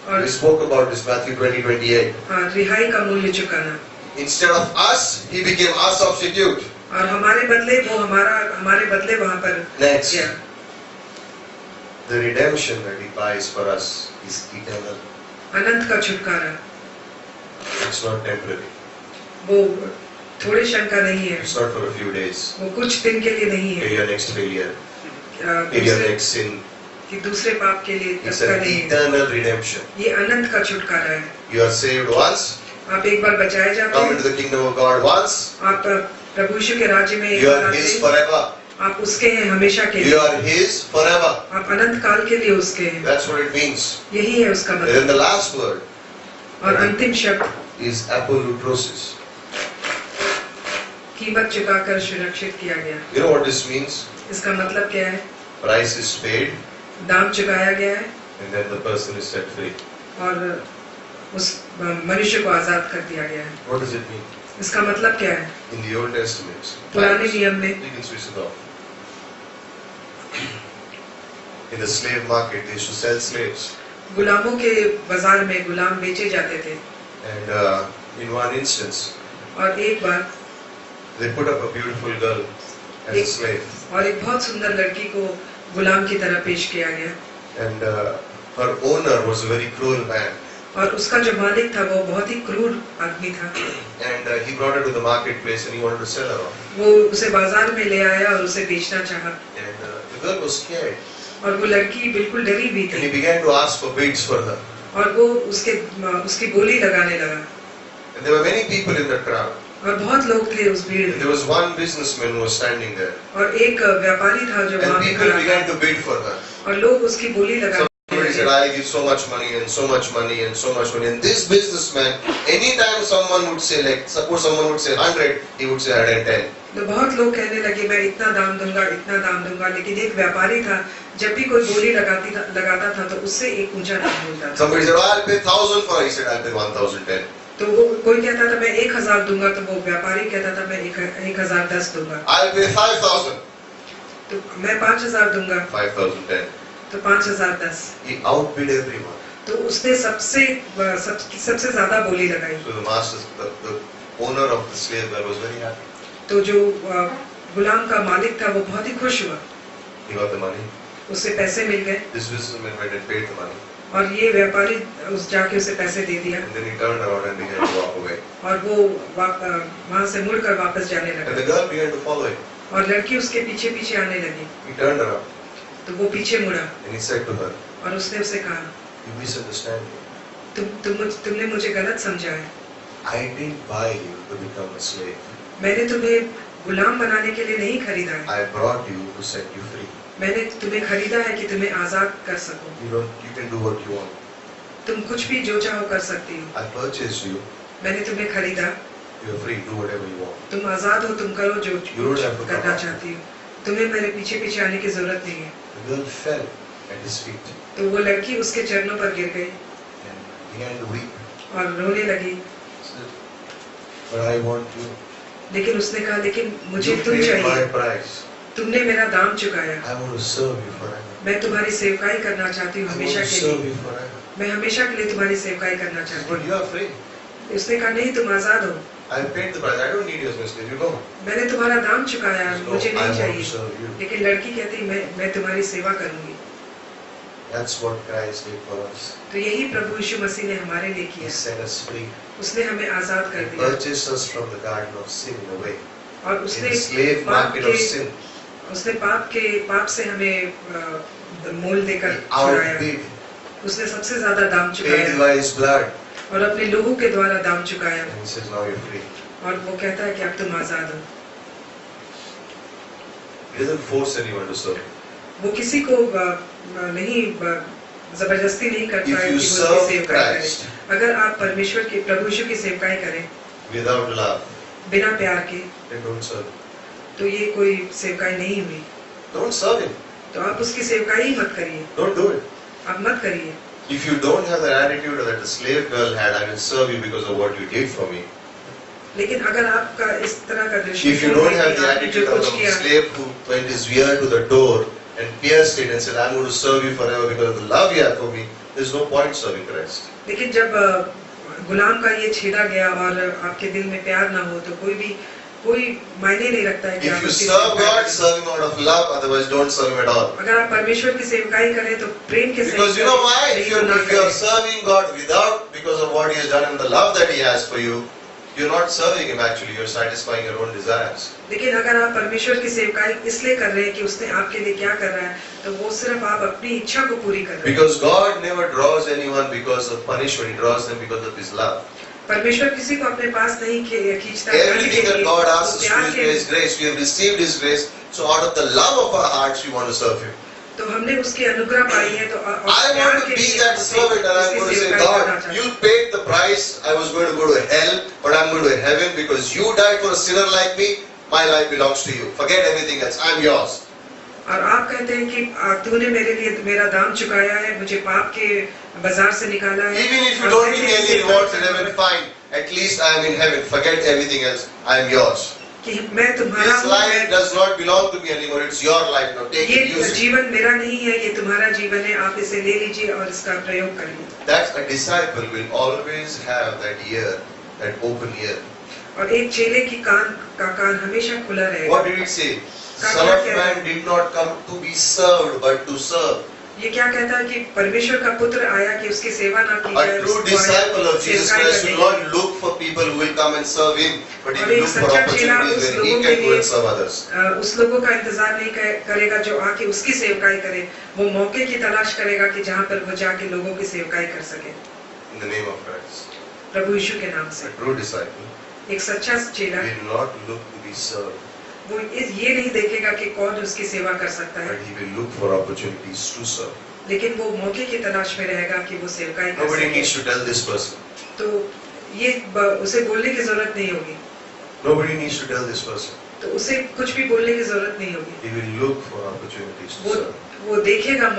और We spoke about this, Matthew 20:28. रिहाई का मूल्य चुकाना। Instead of us, He became our substitute. और हमारे बदले वो हमारे बदले वहाँ पर Next, गया। the redemption that He buys for us is eternal. अनंत का छुटकारा It's not temporary. वो थोड़े क्षण का नहीं है, It's not for a few days. वो कुछ दिन के लिए नहीं Pay है, your next failure, pay your दूसरे next sin. कि दूसरे पाप के लिए It's तब का an नहीं है। eternal redemption. ये अनंत का छुटकारा है। You are saved once, आप एक बार बचाए जाते come हैं, into the kingdom of God once, आप प्रभु यीशु के राज्य में एक you बार are आते His हैं, forever. आप उसके हैं हमेशा के You लिए, are His forever. आप अनंत काल के लिए उसके हैं। That's what it means. यही है उसका And मतलब। then the last word और अंतिम शब्द is apolutrosis. कीमत चुकाकर सुरक्षित किया गया। You know what this means? इसका मतलब क्या है? Price is paid दाम चुकाया गया है and then the person is set free. और उस मनुष्य को आजाद कर दिया गया है। What does it mean? इसका मतलब क्या है? In the Old Testament, पुराने नियम में you can switch it off. In the slave market, they used to sell slaves. गुलामों के बाजार में गुलाम बेचे जाते थे And in one instance, और एक बार they put up a beautiful girl as a slave. और एक बहुत सुंदर लड़की को गुलाम की तरह पेश किया गया And her owner was a very cruel man. और उसका जो मालिक था वो बहुत ही क्रूर आदमी था। And he brought her to the marketplace and he wanted to sell her off. वो उसे बाजार में ले आया और उसे बेचना चाहा And the girl was scared. और वो लड़की बिल्कुल डरी हुई And he थी began to ask for bids for her. और वो उसकी बोली लगाने लगा And there were many people in the crowd. और बहुत लोग थे उस भीड़ And में there was one businessman who was standing there. और एक व्यापारी था जो वहाँ And पे people खड़ा began था to bid for her. और लोग उसकी बोली लगाने Somebody said, लगे। I'll give so much money and so much money and so much money. And this businessman, anytime someone would say, like, suppose someone would say 100, he would say 110. तो बहुत लोग कहने लगे मैं इतना दाम दूंगा, लेकिन एक व्यापारी था जब भी कोई बोली लगाता था तो उससे एक ऊंचा दाम बोलता था। Somebody said, oh, I'll pay 1,000 for her. He said, I'll pay 1,010. तो वो कोई कहता था मैं 1000 दूंगा तो वो व्यापारी कहता था मैं 1010 दूंगा। I'll pay 5,000. तो मैं 5000 दूंगा 5,010. तो 5010। He outbid everyone. तो उसने सबसे ज्यादा बोली लगाई। So the master, the owner of the slave girl was very happy. तो जो गुलाम का मालिक था वो बहुत ही खुश हुआ, He got the money. उसे पैसे मिल गए This businessman went and paid the money. और ये व्यापारी उस जाके उसे पैसे दे दिया And then he turned around and began to walk away. और वो वहां से मुड़कर वापस जाने And लगा the girl began to follow him. और लड़की उसके पीछे पीछे आने लगी। He turned around तो वो पीछे मुड़ा and he said to her, और उसने उसे कहा you misunderstand me. तुमने मुझे गलत समझा है। I didn't buy you to become a slave. मैंने तुम्हें गुलाम बनाने के लिए नहीं खरीदा है, I brought you to set you free. मैंने तुम्हें खरीदा है कि तुम्हें आजाद कर सको। You can do what you want. तुम कुछ भी जो चाहो कर सकती हो। I purchased you मैंने तुम्हें खरीदा You're free, do whatever you want. तुम आजाद हो, तुम करो जो You don't have to come करना out. चाहती हो, तुम्हें मेरे पीछे पीछे आने की जरूरत नहीं है। The girl fell at his feet तो वो लड़की उसके चरणों पर गिर गई and began to weep. और रोने लगी। She said, but I want you. लेकिन उसने कहा, लेकिन मुझे You तुम paid my चाहिए, price. तुमने मेरा दाम चुकाया, I want to serve you forever. मैं तुम्हारी सेवकाई करना चाहती हूँ I want हमेशा to के serve लिए, you forever. मैं हमेशा के लिए तुम्हारी सेवकाई करना She said, चाहती but you are free. हूँ। उसने कहा, नहीं, तुम आजाद हो, I paid the price. I don't need your slave. You go. मैंने तुम्हारा दाम चुकाया, She said, मुझे no, I नहीं want to चाहिए। serve you. लेकिन लड़की कहती, मैं तुम्हारी सेवा करूंगी। That's what Christ did for us. तो यही प्रभु यीशु मसीह ने हमारे लिए He किया, set us free. उसने हमें आजाद कर He दिया purchased us from the garden of sin in a way. और In उसने the slave पाप market of के sin. उसने पाप से हमें मोल देकर He छुड़ाया, outbid. उसने सबसे ज्यादा दाम Paid चुकाया by his blood. और अपने लोगों के द्वारा दाम चुकाया And he says, now you're free. और वो कहता है कि अब तुम आजाद हो। He doesn't force anyone to serve him. वो किसी को नहीं जबरदस्ती नहीं करता If है you कि वो serve उसकी सेवकाई करे। Christ अगर आप परमेश्वर के प्रभु यीशु की सेवकाई करें without love, बिना प्यार के, then don't serve him. तो ये कोई सेवकाई नहीं हुई। Don't serve him. तो आप उसकी सेवकाई ही मत करिए, Don't do it. आप मत करिए। If you don't have the attitude that the slave girl had, I will serve you because of what you did for me. लेकिन अगर आपका इस तरह का If you दृष्टिकोण don't है have कि the आपने जो attitude of कुछ the किया, slave who went his ear to the door and pierced it and said, I'm going to serve you forever because of the love you have for me, there's no point serving Christ. लेकिन जब गुलाम का ये छेड़ा गया और आपके दिल में प्यार ना हो तो कोई मायने नहीं रखता है कि If आप you उसकी serve सेवकाई God, करें। serve Him out of love, otherwise don't serve Him at all. अगर आप परमेश्वर की सेवकाई करें तो प्रेम के साथ Because you know why? करें, If नहीं तो ना you are करें। serving God without, because of what He has done and the love that He has for you, you're not serving Him actually, you're satisfying your own desires. लेकिन अगर आप परमेश्वर की सेवकाई इसलिए कर रहे हैं कि उसने आपके लिए क्या कर रहा है, तो वो सिर्फ आप अपनी इच्छा को पूरी कर रहे हैं। Because God never draws anyone because of punishment, He draws them because of His love. परमेश्वर किसी को अपने पास नहीं खींचता है, Everything that God asks us to प्यार do is के, His grace. We have received His grace, so out of the love of our hearts, we want to serve Him. तो हमने उसकी अनुग्रह पाई है तो I want to be that servant and I'm going to say, God, you paid the price. I was going to go to hell, but I'm going to heaven because you died for a sinner like me. My life belongs to you. Forget everything else. I'm yours. और आप कहते हैं कि तूने मेरे लिए मेरा दाम चुकाया है, मुझे पाप के बाजार से निकाला है। Even if you don't give me any rewards in heaven, fine. At least I am in heaven. Forget everything else. I am yours. कि मैं तुम्हारा This हूँ, life does not belong to me anymore. It's your life now. Take it, ये use it. जीवन मेरा नहीं है, ये तुम्हारा जीवन है, आप इसे ले लीजिए और इसका प्रयोग करिए। That a disciple will always have that ear, that open ear. और एक चेले की कान हमेशा खुला रहेगा। What did it say? Son of Man did not come to be served, but to serve. ये क्या कहता है कि परमेश्वर का पुत्र आया कि उसकी सेवा ना की A जाए, true उसको आया disciple of Jesus सेवकाई Christ करने will के लिए। not look for people who will come and serve him, but he और will एक look for सच्चा चेला opportunities उस where he लोगों can के go and लिए serve others. उस लोगों का इंतजार नहीं करेगा जो आके उसकी सेवकाई करे, वो मौके की तलाश करेगा कि जहाँ पर वो जाके लोगों की सेवकाई कर सके। In the name of Christ. प्रभु यीशु के नाम से A true disciple एक सच्चा चेला will not look to be served, वो ये नहीं देखेगा कि कौन उसकी सेवा कर सकता है, but he will look for opportunities to serve. लेकिन वो मौके की तलाश में रहेगा कि वो सेवकाई कर Nobody सके। needs to tell this person. तो ये उसे बोलने की जरूरत नहीं होगी, Nobody needs to tell this person. तो उसे कुछ भी बोलने की जरूरत नहीं होगी। He will look for opportunities to वो serve. वो देखेगा,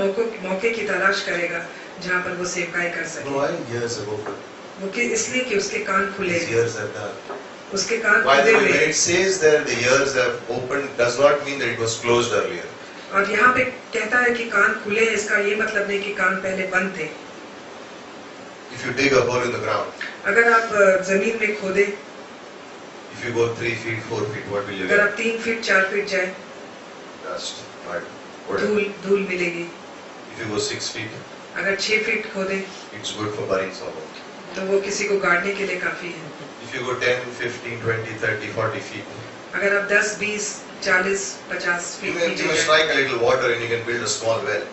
मौके की तलाश करेगा जहाँ पर वो सेवकाई कर सके। No, why ears are open? वो इसलिए कि उसके कान खुले His हैं, ears are dark. उसके कान By the खुले way, हुए when हैं। it says that the ears are open, does not mean that it was closed earlier. और यहाँ पे कहता है कि कान खुले हैं, इसका ये मतलब नहीं कि कान पहले बंद थे। If you dig a hole in the ground, अगर आप जमीन में खोदे, if you go 3 feet, 4 feet, what will you अगर get? आप 3 फीट 4 फीट जाए, Dust, mud, whatever. धूल मिलेगी। If you go 6 feet, अगर 6 फीट खोदे it's good for burying someone. तो वो किसी को गाड़ने के लिए काफी है। If you go 10, 15, 20, 30, 40 feet, अगर आप 10, 20, 40, 50 you फीट may नीचे जाए, strike a little water and you can build a small well.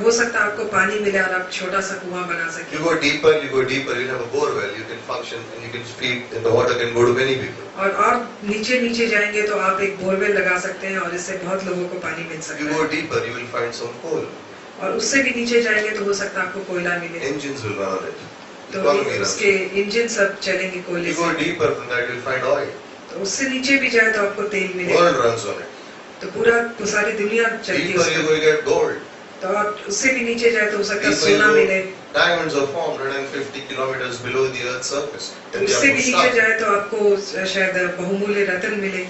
हो सकता है आपको पानी मिले और आप छोटा सा कुआं बना सके। You go deeper, you'll have a bore well. You can function and you can feed, and the water can go to many people. और नीचे जाएंगे तो आप एक बोरवेल लगा सकते हैं और इससे बहुत लोगों को पानी मिल सकता You है। go deeper, you will find some coal. और उससे भी नीचे जाएंगे तो हो सकता है आपको कोयला मिले। Engines will run on it. तो economy runs. उसके इंजन सब चलेंगे कोयले You go से। deeper than that, you'll find oil. तो उससे नीचे भी जाए तो आपको तेल मिलेगा। World runs on it. तो पूरा सारी दुनिया चलती है Deeper उस you पर। will get gold. तो आप उससे भी नीचे जाए तो हो सकता है Deeper you सोना मिले। go, diamonds are formed 150 kilometers below the earth's surface. तो And they उससे are भी pushed नीचे up. जाए तो आपको शायद बहुमूल्य रत्न मिले,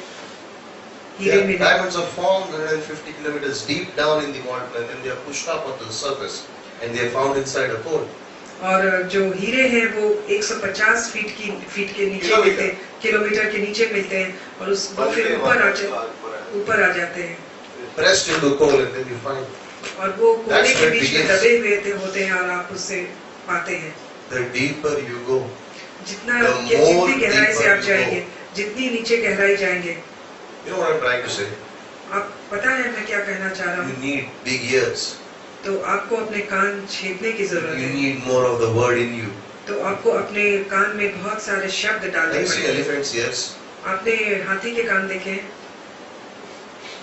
हीरे Yeah, मिले। diamonds are formed 150 kilometers deep down in the mountain and then they are pushed up onto the surface and they are found inside a coal. और जो हीरे हैं वो 150 फीट के नीचे किलोमीटर। मिलते हैं, किलोमीटर के नीचे मिलते हैं और वो फिर ऊपर आ जाते हैं Pressed into coal and then you find और वो कोयले That's के where it बीच में begins. दबे हुए होते हैं और आप उससे पाते हैं। the deeper you go. जितना The more जितनी गहराई से आप deeper you जाएंगे, जितनी नीचे गहराई जाएंगे, You know what I'm trying to say? आप पता है मैं क्या कहना चाह रहा You हूँ? need big ears. तो आपको अपने कान छेदने की जरूरत You है। need more of the word in you. तो आपको अपने कान में बहुत सारे शब्द Have डालने you seen पड़ेंगे। elephants' ears? आपने हाथी के कान देखे?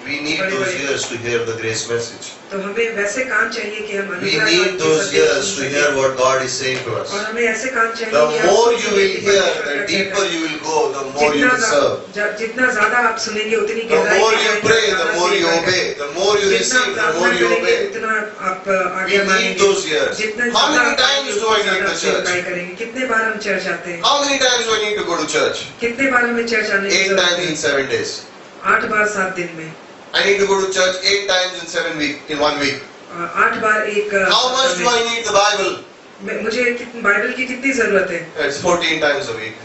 We need बड़े those बड़े। ears to hear the grace message. तो हमें वैसे कान चाहिए कि हम We अनुग्रह need की those संदेश ears सुन to सकें। hear what God is saying to us. और हमें ऐसे कान चाहिए The कि आप more सुन you सकें will कि hear, परमेश्वर the का deeper कहना। you will go, the more you will serve. जितना ज्यादा आप सुनेंगे उतनी The गहराई more में you जाएंगे, pray, the ज्यादा more you सेवा obey. करेंगे। The more you जितना receive, the प्रार्थना more you करेंगे, obey. उतना आप We आज्ञा need मानेंगे। those ears. जितना How ज्यादा many times do I need ज्यादा the church? सेवकाई करेंगे। कितने बार हम चर्च आते हैं? How many times do I need to go to church? कितने बार हमें चर्च आने की 8 जरूरत times in है? 7 days. 8 बार 7 दिन में। I need to go to church 8 times in 7 weeks, in 1 week. 8 बार एक How much do I need the Bible? मुझे बाइबल की कितनी जरूरत है? It's 14 times a week.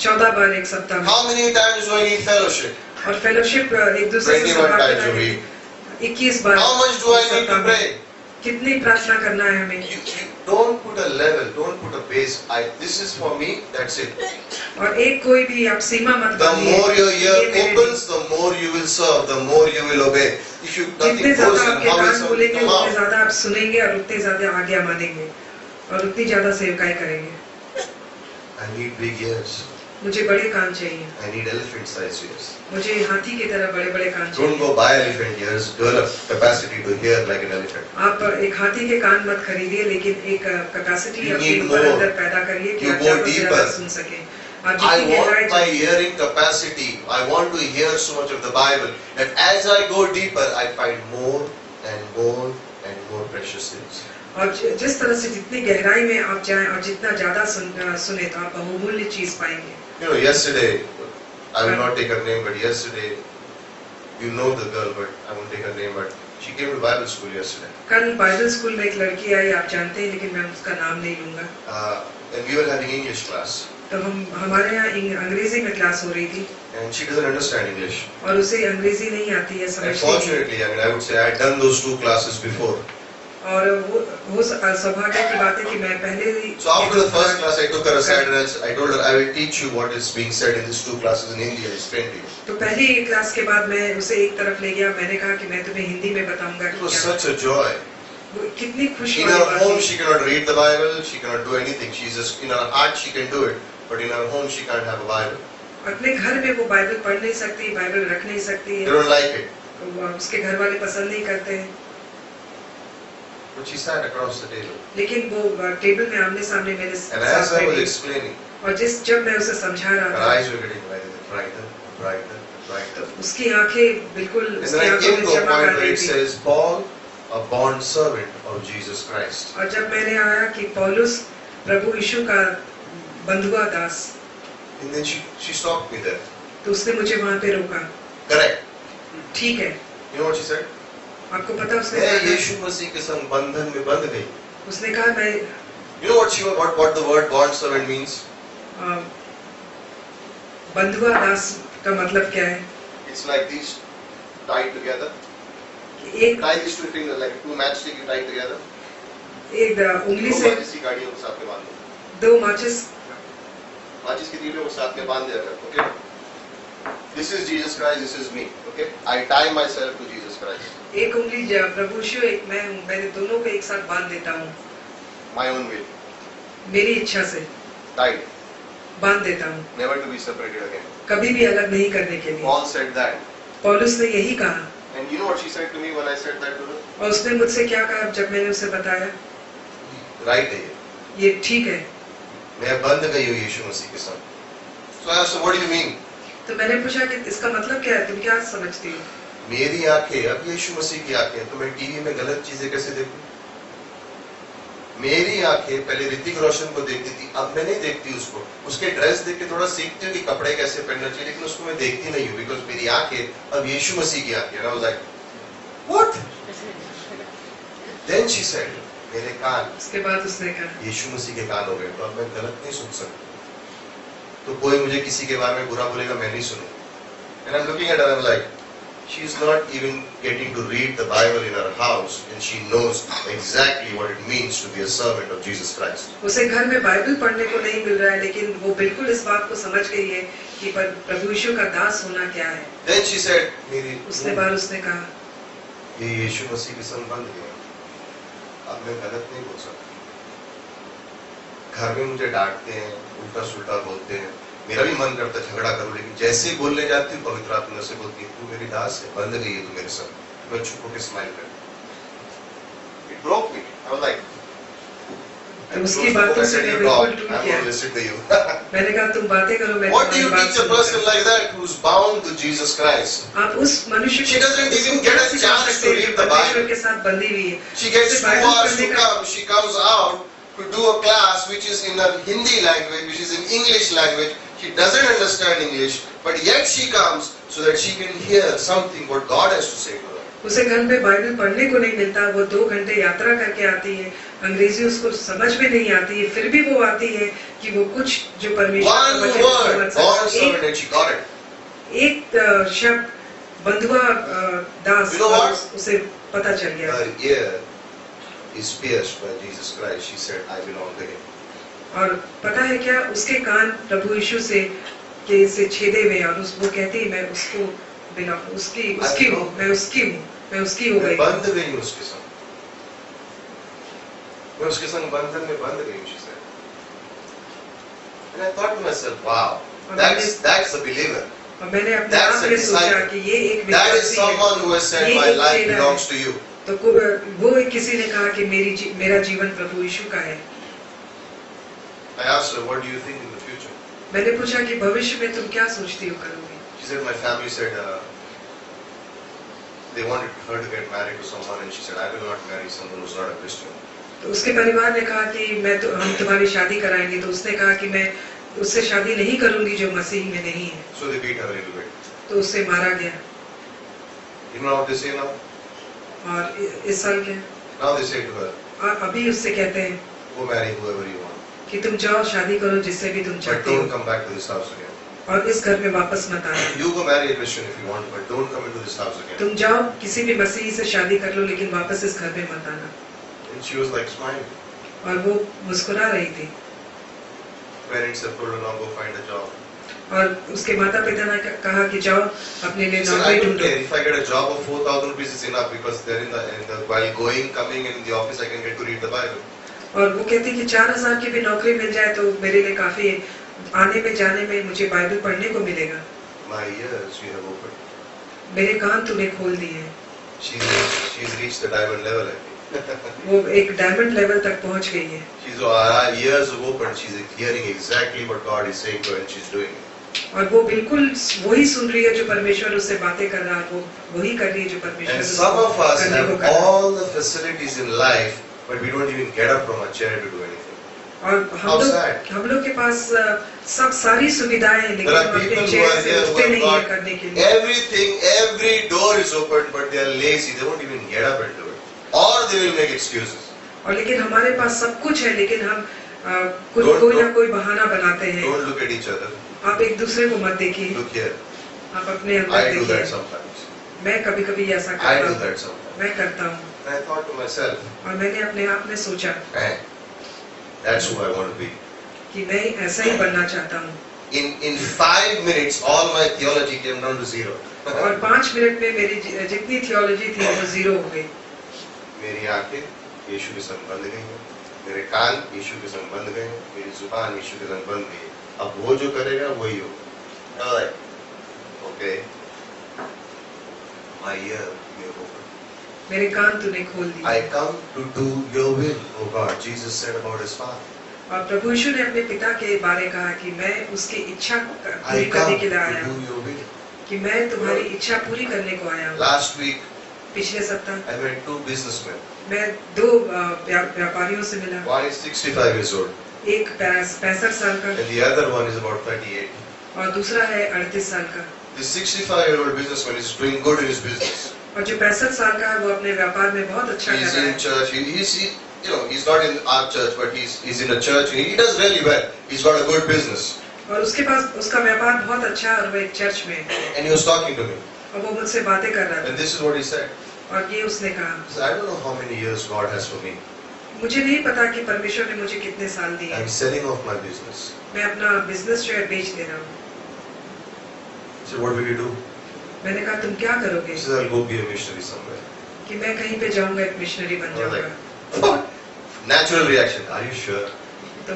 14 बार एक सप्ताह में। How many times do I need fellowship? और फेलोशिप एक दूसरे से 21 संवाद times a करना week. 21 bar. How much do I एक need सप्ताह to में। pray? कितनी प्रार्थना करना है हमें? You don't put a level, don't put a base. This is for me, that's it. और एक कोई भी आप सीमा मत The बांधिए। more your ear ये मेरे opens, the more you will serve, the more you will obey. If you nothing जितने goes ज्यादा in, आपके how will कान something बोलेंगे come उतने out? ज्यादा आप सुनेंगे और उतने ज्यादा आज्ञा मानेंगे और उतनी ज्यादा सेवकाई करेंगे। I need big ears. मुझे बड़े कान चाहिए। I need elephant-sized ears. मुझे हाथी की तरह बड़े बड़े कान Don't चाहिए। go buy elephant ears. Develop capacity to hear like an elephant. आप एक हाथी के कान मत खरीदिए, लेकिन एक कैपेसिटी You अपने need ऊपर more. अंदर पैदा करिए कि You आप go ज्यादा से ज्यादा deeper. सुन सकें। आप I जितनी want गहराई my hearing capacity. I want to hear so much of the Bible that as I go deeper, I find more and more and more precious things. और जिस तरह से जितनी गहराई में आप जाएं और जितना ज्यादा सुने तो आप बहुमूल्य चीज पाएंगे। You know, yesterday, I will not take her name, but yesterday, you know the girl, but I won't take her name, but she came to Bible school yesterday. कल बाइबल स्कूल में एक लड़की आई, आप जानते हैं, लेकिन मैं उसका नाम नहीं लूंगा। And we were having English class, तो हमारे यहाँ अंग्रेजी में क्लास हो रही थी and she doesn't understand English. और उसे अंग्रेजी नहीं आती है, And समझती नहीं। fortunately, I mean, I would say I had done those 2 classes before. और वो सौभाग्य की बात है कि मैं पहले ही So after the first class, I took her aside and I told her, I will teach you what is being said in these 2 classes in Hindi and explain to you. तो पहली क्लास के बाद मैं उसे एक तरफ ले गया, मैंने कहा कि मैं तुम्हें हिंदी में बताऊंगा It कि was क्या such a joy. वो कितनी खुशी In वाली her बात home, है। she cannot read the Bible, she cannot do anything. She's just, in her heart, she can do it, but in her home, she can't have a Bible. अपने घर में वो बाइबल पढ़ नहीं सकती, बाइबल रख नहीं सकती They है, don't like it. उसके घर वाले पसंद नहीं करते हैं, But she sat across the table. लेकिन वो टेबल में आमने सामने मेरे And as साथ I was बैठी explaining, और जब मैं उसे समझा her रहा था, eyes were getting brighter, brighter, brighter. उसकी आंखें बिल्कुल And उसकी then I आंखों came में to a चमक आ point where रही it थी। says, Paul, a bond servant of Jesus Christ. और जब मैंने आया कि पौलुस प्रभु यीशु का बंधुआ दास, And then she stopped me there. तो उसने मुझे वहां पे रोका। Correct. ठीक है, You know what she said? आपको पता उसने मैं क्या कहा? यीशु मसीह के संग बंधन में बंध गई. उसने कहा मैं You know what the word bond servant means? बंधुआ दास का मतलब क्या है? It's like these tied together. एक Tie these 2 fingers like 2 matchstick you tie together. उंगली दो से माचिस की गाड़ियों को साथ में बांध दो. 2 माचिस माचिस की तीलियों को साथ में बांध दिया कर. Okay. This is Jesus Christ. This is me. Okay. I tie myself to Jesus Christ. एक उंगली प्रभु यीशु, एक मैं हूँ, मैंने दोनों को एक साथ बांध देता हूँ, My own will. मेरी इच्छा से Tied. बांध देता हूँ, Never to be separated again. कभी भी अलग नहीं करने के लिए। Paul said that. पौलुस ने यही कहा। And you know what she said to me when I said that to her? और उसने मुझसे क्या कहा जब मैंने उसे बताया? Right है ये. ये ठीक है, मैं बंध गई हूँ यीशु मसीह के संग. So I asked her, what do you mean? तो मैंने पूछा कि इसका मतलब क्या है, तुम क्या समझती हो? मेरी आंखें अब यीशु मसीह की आंखें, तो मैं टीवी में गलत चीजें कैसे देखूं? मेरी आंखें पहले ऋतिक रोशन को देखती थी, अब मैं नहीं देखती उसको. उसके ड्रेस देख के थोड़ा सीखती हूँ कि कपड़े कैसे पहनना चाहिए, लेकिन उसको मैं देखती नहीं हूँ, बिकॉज मेरी आंखें अब यीशु मसीह की आंखें. I was like, what? Then she said, मेरे कान उसके बाद उसने कहा, यीशु मसीह के कान हो गए, तो अब मैं गलत नहीं सुन सकता. तो कोई मुझे किसी के बारे में बुरा बोलेगा, मैं नहीं सुनूं. And I'm looking at her, I'm like, she's not even getting to read the Bible in her house, and she knows exactly what it means to be a servant of Jesus Christ. उसे घर में Bible पढ़ने को नहीं मिल रहा है, लेकिन वो बिल्कुल इस बात को समझ गई है कि प्रभु यीशु का दास होना क्या है. Then she said, मेरी उसने बाद उसने कहा, ये यीशु मसीह के संग बंध गया, अब मैं गलत नहीं बोल सकता. घर में मुझे डांटते हैं, उल्टा सुल्टा बोलते हैं, मेरा भी मन करता है झगड़ा करूं, लेकिन जैसे बोलने जाती हूँ पवित्र आत्मा से बोलती है, तू मेरी दास है, बंध गई है तू मेरे संग. मैं चुप होकर स्माइल कर. It broke me. I was like, तो उसकी बातों से मैं बिल्कुल टूट I'm गया. going to listen to you. मैंने कहा तुम बातें करो, मैं What do you तुम्हारी बात teach a person सुनूंगा. like that who's bound to Jesus Christ? आप उस मनुष्य She doesn't even get a chance to read the Bible. के साथ बंधी हुई है. She gets उसे 2 बाइबल hours पढ़ने to का come. She comes out to do a class which is in a Hindi language, which is in English language. She doesn't understand English, but yet she comes so that she can hear something what God has to say to her. उसे घर में Bible पढ़ने को नहीं मिलता. वो 2 घंटे यात्रा करके आती है, अंग्रेजी उसको समझ में नहीं आती है, फिर भी वो आती है कि वो कुछ जो परमेश्वर का One वचन word, समझ born सके. servant, and she got it. एक शब्द बंधुआ दास, You know what? उसे पता चल गया. Her ear is pierced by Jesus Christ. She said, I belong to Him. और पता है क्या, उसके कान प्रभु यीशु से छेदे हुए, और वो कहती है, मैं उसको बिना उसकी हूँ, मैं उसकी हो मैं गई. बंध गई हूँ उसके संग. मैं उसके संग बंधन में बंध गई हूँ, she said. And I thought to myself, wow, that's a believer. और मैंने अपने That's आप a में सोचा disciple. कि ये एक That is विश्वासी someone who है. has said, ये my एक life चेला है. belongs to you. तो वो किसी ने कहा कि मेरा जीवन प्रभु यीशु का है. I asked her, what do you think in the future? मैंने पूछा कि भविष्य में तुम क्या सोचती हो करोगी. She said, my family said, they wanted her to get married to someone, and she said, I will not marry someone who's not a Christian. तो उसके परिवार ने कहा कि हम तुम्हारी शादी कराएंगे. तो उसने कहा कि मैं उससे शादी नहीं करूंगी जो मसीह में नहीं है. So they beat her a little bit. तो उससे मारा गया. You know what they say now? और इस साल क्या, Now they say to her, अभी उससे कहते हैं go marry whoever you want, कि तुम जाओ शादी करो जिससे भी तुम but चाहते don't हो, come back to this house again. और इस घर में वापस मत आना. You go marry a Christian if you want, but don't come into this house again. तुम जाओ किसी भी मसीही से शादी कर लो, लेकिन वापस इस घर में मत आना. And she was like smiling. और वो मुस्कुरा रही थी. Parents have told her, now go find a job. और उसके माता पिता ने कहा कि जाओ अपने लिए She said, I नौकरी don't ढूंढो. care if I get a job of 4,000 rupees is enough, because they're in the while going, coming, and in the office I can get to read the Bible. और वो कहती कि 4,000 की भी नौकरी मिल जाए तो मेरे लिए काफी है. आने में जाने में मुझे बाइबल पढ़ने को मिलेगा. My ears you have opened. मेरे कान तूने खोल दिए हैं. She's reached the diamond level, I think. वो एक डायमंड लेवल तक पहुंच गई है. Her ears have opened. She's hearing exactly what God is saying to her, and she's doing it. और वो बिल्कुल वही सुन रही है जो परमेश्वर उससे बातें कर रहा है. वो वही कर रही है जो परमेश्वर And उसको some of us करने को have कर रहा है. all the facilities in life, but we don't even get up from our chair to do anything. और How sad. हम लोग के पास सब सारी सुविधाएं हैं, लेकिन There are हम अपने people who चेयर are से here who उठते have नहीं है got करने के लिए. everything, every door is open, but they are lazy. They won't even get up and do it, or they will make excuses. और लेकिन हमारे पास सब कुछ है, लेकिन हम Don't- कोई ना कोई बहाना बनाते हैं. Don't look at each other. आप एक दूसरे को मत देखिए, Look here. आप अपने I अंदर do that देखिए. sometimes. मैं कभी कभी ऐसा I करता do हूँ. that sometimes. मैं करता हूँ. And I thought to myself, और मैंने अपने आप में सोचा man, that's who I want to be. कि मैं ऐसा ही बनना चाहता हूँ. In 5 minutes, all my theology came down to zero. और 5 मिनट में मेरी जितनी थियोलॉजी थी वो जीरो हो गई. मेरी आंखें यीशु के संग बंध गई हैं, मेरे कान यीशु के संग बंध गए हैं, मेरी जुबान यीशु के संग बंध गई है. अब वो जो करेगा वही होगा. Okay, my ear you have opened. मेरे कान तूने खोल दिए. I come to do your will, oh God. Jesus said about his Father. और प्रभु यीशु ने अपने पिता के बारे कहा कि मैं उसकी इच्छा पूरी I करने come के लिए to आया do हूँ, your will. कि मैं तुम्हारी इच्छा पूरी करने को आया हूँ। Last week, पिछले सप्ताह I met two businessmen. मैं दो व्यापारियों से मिला। One is 65 years old, एक 65 साल का and the other one is about 38. और दूसरा है 38 साल का। The 65-year-old businessman is doing good in his business. और जो 65 साल का है वो अपने व्यापार में बहुत अच्छा कर He's रहा in है। church. He's not in our church, but he's in a church. He does really well. He's got a good business. और उसके पास उसका व्यापार बहुत अच्छा है और वो एक चर्च में है। And he was talking to me. और वो मुझसे बातें कर रहा And था this is what he said. और ये उसने कहा, He said, I don't know how many years God has for me. मुझे नहीं पता कि परमेश्वर ने मुझे कितने साल दिए हैं। I'm selling off my business. मैं अपना बिजनेस जो है बेच दे रहा हूँ। He said, what will you do? मैंने कहा तुम क्या करोगे? He said, I'll go be a missionary somewhere. कि मैं कहीं पे जाऊंगा, एक मिशनरी बन I was जाऊंगा। like, what? Natural reaction. Are you sure? तो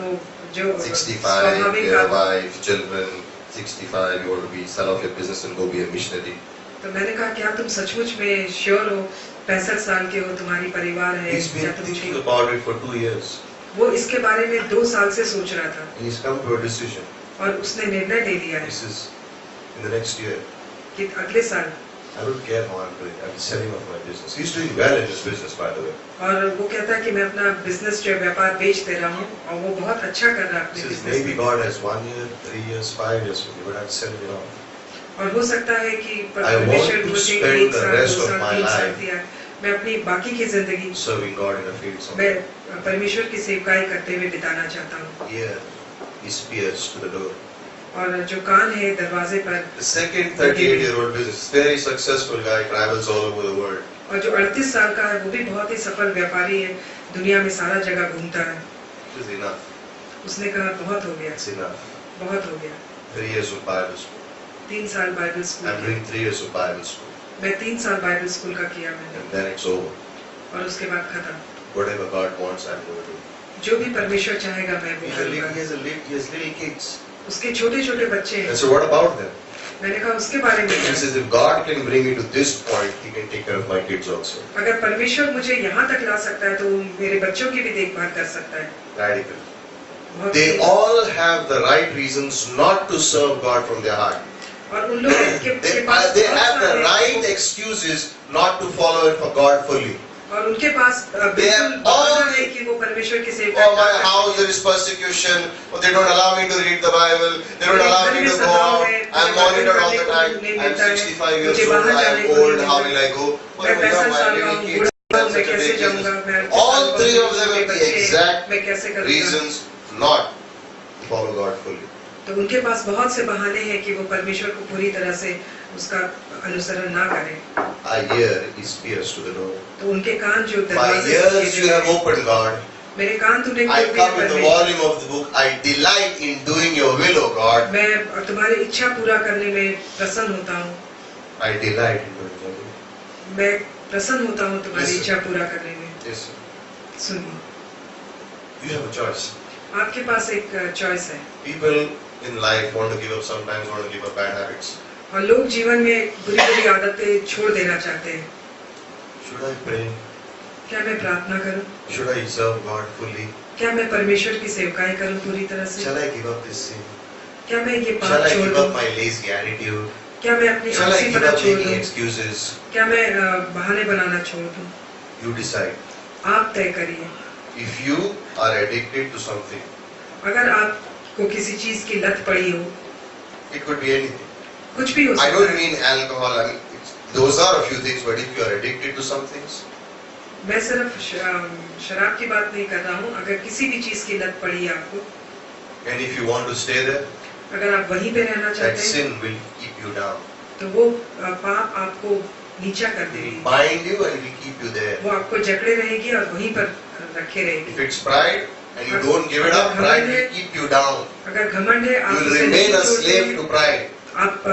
जो 65, स्वाभाविक your बात- wife, children, 65, you want to be sell off your business and go be a missionary. तो मैंने कहा क्या तुम सचमुच में श्योर हो? 65 साल के हो, तुम्हारी परिवार है, He's क्या been तुम thinking छोड़- about it for 2 years. वो इसके बारे में 2 साल से सोच रहा था And he's come to a decision. और उसने निर्णय ले लिया है This is in the next year. कि अगले साल। I don't care how I'm doing. I'm selling off my business. He's doing well in his business, by the way. और वो कहता है कि मैं अपना बिजनेस जो है व्यापार बेच दे रहा हूँ और वो बहुत अच्छा कर रहा है He अपने says maybe business. God has 1 year, 3 years, 5 years for me, but I'm selling it off. और हो सकता है कि I want परमेश्वर to मुझे spend 1 the साल, rest 2 of साल, my 3 साल life दिया है। मैं अपनी बाकी की जिंदगी serving God in a field somewhere. मैं परमेश्वर की सेवकाई करते हुए बिताना चाहता हूँ। Here, he spears to the door. और जो कान है दरवाजे पर, The second 38-year-old business, very successful guy, travels all over the world. और जो 38 साल का है वो भी बहुत ही सफल व्यापारी है, दुनिया में सारा जगह घूमता है। It is enough. उसने कहा बहुत हो गया, It's enough. बहुत हो गया। 3 years of Bible school. 3 साल बाइबल स्कूल I'm किया। doing 3 years of Bible school. मैं 3 साल बाइबल स्कूल का किया मैंने And then it's over. और उसके बाद खत्म। Whatever God wants, I'm going to do. जो भी परमेश्वर चाहेगा मैं वो करूंगा। He has little kids. उसके छोटे छोटे बच्चे I हैं। said, what about them? मैंने कहा उसके बारे में He क्या? says, if God can bring me to this point, He can take care of my kids also. अगर परमेश्वर मुझे यहाँ तक ला सकता है तो वो मेरे बच्चों की भी देखभाल कर सकता है। Radical. बहुत They सही। all have the right reasons not to serve God from their heart. और उन लोगों के पास They बहुत have the सारे- right excuses not to follow it for God fully. और उनके पास They बिल्कुल have all- बहाना है कि वो परमेश्वर की सेवा Oh, my house, there is persecution. Oh, they don't allow me to read the Bible. They don't allow me to go out. I'm monitored all the time. I'm 65 years old. I'm old. How will I go? Oh, मैं my 65 God, my साल का little हूँ, kids बूढ़ा हूँ, have मैं such a कैसे big जाऊंगा? business. मैं 38 All साल का three हूँ, of them मेरे have the बच्चे हैं, exact मैं कैसे करूंगा? reasons not to follow God fully. तो उनके पास बहुत से बहाने हैं कि वो परमेश्वर को पूरी तरह से उसका अनुसरण ना करें। I hear His ears to the door. तो उनके कान जो My दरवाजे ears you have opened, God. मेरे कान तूने I खोल दिए come with the परमेश्वर। volume of the book. I delight in doing your will, O God. मैं तुम्हारी इच्छा पूरा करने में प्रसन्न होता हूँ। I delight in doing your will. मैं प्रसन्न होता हूँ तुम्हारी Listen. इच्छा पूरा करने में। Yes, सुनिए, you have a choice. आपके पास एक चॉइस है People in life want to give up sometimes, want to give up bad habits. और लोग जीवन में बुरी बुरी आदतें छोड़ देना चाहते हैं। Should I pray? क्या मैं प्रार्थना करूं? Should I serve God fully? क्या मैं परमेश्वर की सेवकाई करूं पूरी तरह से? Shall I give up this sin? क्या मैं ये Shall पाप I छोड़ give दूं? up my lazy attitude? क्या मैं अपनी Shall I आलसी give पना up छोड़ making दूं? excuses? क्या मैं बहाने बनाना छोड़ दूं? You decide. आप तय करिए। If you are addicted to something, अगर आपको किसी चीज की लत पड़ी हो, it could be anything. कुछ भी हो I सकता don't है। mean alcohol. I mean, those are a few things. But if you are addicted to some things, मैं सिर्फ शराब की बात नहीं कर रहा हूँ। अगर किसी भी चीज की लत पड़ी है आपको, and if you want to stay there, अगर आप वहीं पे रहना that चाहते हैं, sin will keep you down. तो वो पाप आपको नीचा कर It will देगी। bind you and it will keep you there. वो आपको जकड़े रहेगी और वहीं पर रखे रहेगी। If it's pride and you don't give it up, pride will keep you down. अगर घमंड है, You आप will उसे remain नहीं a slave छोड़ते, to pride. आप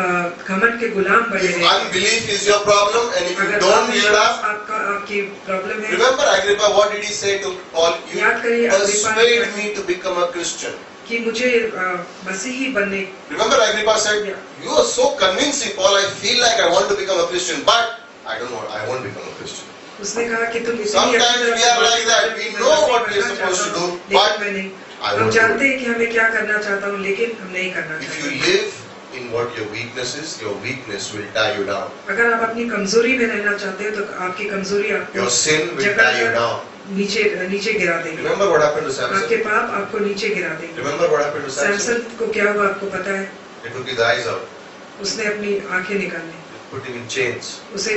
घमंड के गुलाम बने If रहेंगे। unbelief is your problem and if you अगर don't give it अविश्वास up, आपकी प्रॉब्लम है, remember Agrippa, what did he say to Paul? You याद करिए अग्रिप्पा ने persuade me to become a Christian. कि मुझे मसीही बनने। Remember Agrippa said, you are so convincing, Paul, I feel like I want to become a Christian, but I don't want, I won't become a Christian. उसने कहा कि तुम इतनी Sometimes अच्छी तरह we से are like that. We know what we are Masih supposed to do, बनना but चाहता हो, लेकिन मैं नहीं। I हम won't do जानते it. हैं कि हमें क्या करना चाहता हूँ, लेकिन हम नहीं करना If you चाहते। live in what your weakness is, your weakness will tie you down. अगर आप अपनी कमजोरी में रहना चाहते हो तो आपकी कमजोरी आपको Your sin will जकड़ tie you कर down. नीचे गिरा देगी। Remember what happened to आपके Samson? पाप आपको नीचे गिरा देंगे। Remember what happened to Samson? Samson को क्या हुआ आपको पता है? They took his eyes out. उसने अपनी आंखें निकाल ली, They put him in chains. उसे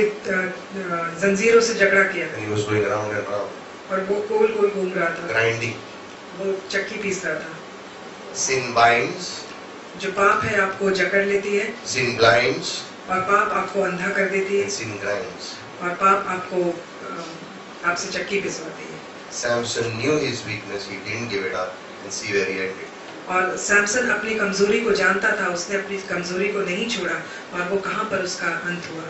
जंजीरों से जकड़ा किया And he was going round and round, और वो गोल गोल घूम रहा था, grinding. वो चक्की पीस रहा था। Sin binds, जो पाप है आपको जकड़ लेती है sin blinds, और पाप आपको अंधा कर देती है and sin grinds. और पाप आपको आपसे चक्की पिसवाती है। Samson knew his weakness, he didn't give it up, and see where he ended. और सैमसन अपनी कमजोरी को जानता था, उसने अपनी कमजोरी को नहीं छोड़ा और वो कहाँ पर उसका अंत हुआ।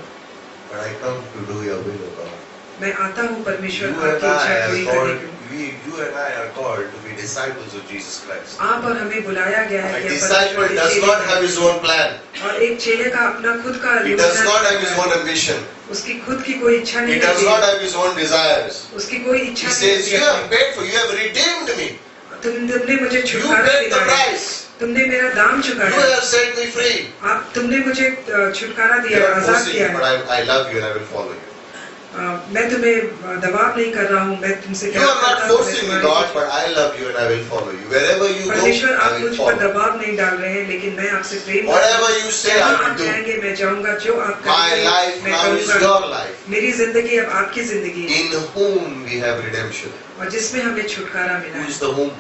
But I come to do your will, O God. मैं आता हूँ परमेश्वर You आपकी and इच्छा I पूरी are करने called, के लिए। you and I are called to be disciples of Jesus Christ. आप और हमें बुलाया गया है A कि हम disciple परमेश्वर के does चेले not have बनें। his own plan. और एक चेले का अपना खुद का He does योजना not have his होता own है। ambition. उसकी खुद की कोई इच्छा He नहीं does not होती, have his own desires. उसकी कोई He इच्छा नहीं says, you have होती। paid for, you have redeemed me. तुमने मुझे You छुटकारा paid the दिलाया, price. तुमने मेरा दाम You चुकाया, have set me free. तुमने मुझे छुटकारा You दिया, are आजाद forcing किया me, but है। I love you and I will follow you. मैं तुम्हें दबाव नहीं कर रहा हूँ, मैं तुमसे You प्यार are not करता हूँ, मैं forcing me, तुम्हारी- Lord, but I love you and I will follow you. Wherever you go, परमेश्वर I आप will मुझ पर follow. दबाव नहीं डाल रहे हैं, लेकिन मैं आपसे प्रेम Whatever you say, I जहाँ will आप do. जाएंगे मैं जाऊंगा, जो आप My करेंगे life मैं now is करूंगा। your life, मेरी जिंदगी अब आपकी जिंदगी है in whom we have redemption. और जिसमें हमें छुटकारा मिला Who है। is the whom?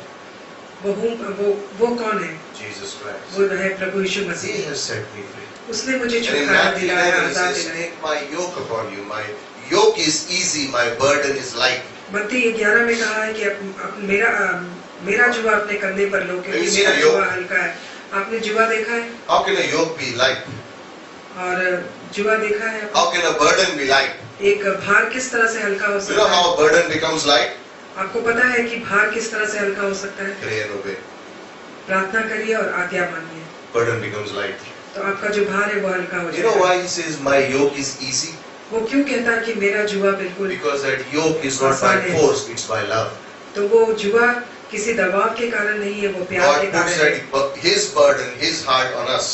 वो कौन है? Jesus Christ. वो है प्रभु यीशु He Masih. has set me free. उसने मुझे And in छुटकारा Matthew दिलाया, 11 it आजाद says, दिलाया। take my yoke upon you. My yoke is easy, my burden is light. मत्ती 11 में कहा है कि मेरा जुआ अपने कंधे पर लो, क्योंकि Have you seen मेरा a yoke? जुआ हल्का है। आपने जुआ देखा है? How can a yoke be light? और जुआ देखा है? How can a burden be light? एक भार किस तरह से हल्का हो You सकता know है? how a burden becomes light? आपको पता है कि भार किस तरह से हल्का हो सकता है? Pray and obey. प्रार्थना करिए और आज्ञा मानिए, Burden becomes light. तो आपका जो भार है वो हल्का हो You know जाएगा। why he says my yoke is easy? वो क्यों कहता है कि मेरा जुआ बिल्कुल, Because that yoke is not by force, it's by love. तो वो जुआ किसी दबाव के कारण नहीं है, वो प्यार के God puts कारण है। that his burden, his heart on us.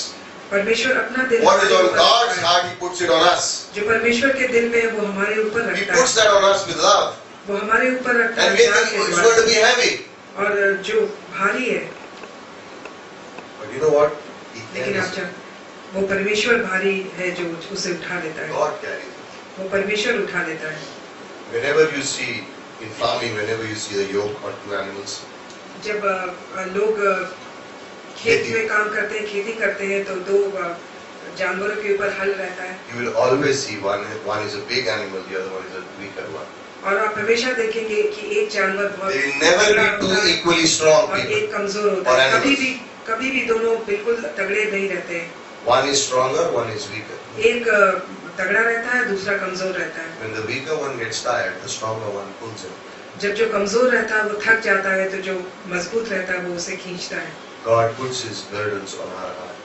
परमेश्वर अपना दिल What is हमारे on ऊपर God's रखता है। heart, he puts it on us. जो परमेश्वर के दिल में है वो हमारे ऊपर He रखता puts है, that on us with love. वो हमारे ऊपर रखता And है we प्यार think के it's going to be द्वारा। heavy. और जो भारी है, But you know what? He लेकिन आप carries it. जान वो परमेश्वर भारी है जो उसे उठा लेता है, God carries it. वो परमेश्वर उठा लेता है। Whenever you see in farming, whenever you see the yoke on two animals, जब लोग खेत में काम करते हैं, खेती करते हैं, तो दो जानवरों के ऊपर हल रहता है you will always see one is a big animal, the other one is a weaker one. और आप हमेशा देखेंगे कि एक जानवर बहुत They will never तगड़ा be two होता है equally strong और people. एक कमजोर होता or है। animals. कभी भी दोनों बिल्कुल तगड़े नहीं रहते हैं। One is stronger, one is weaker. एक तगड़ा रहता है, दूसरा कमजोर रहता है। When the weaker one gets tired, the stronger one pulls him. जब जो कमजोर रहता है वो थक जाता है, तो जो मजबूत रहता है वो उसे खींचता है। God puts his burdens on our heart.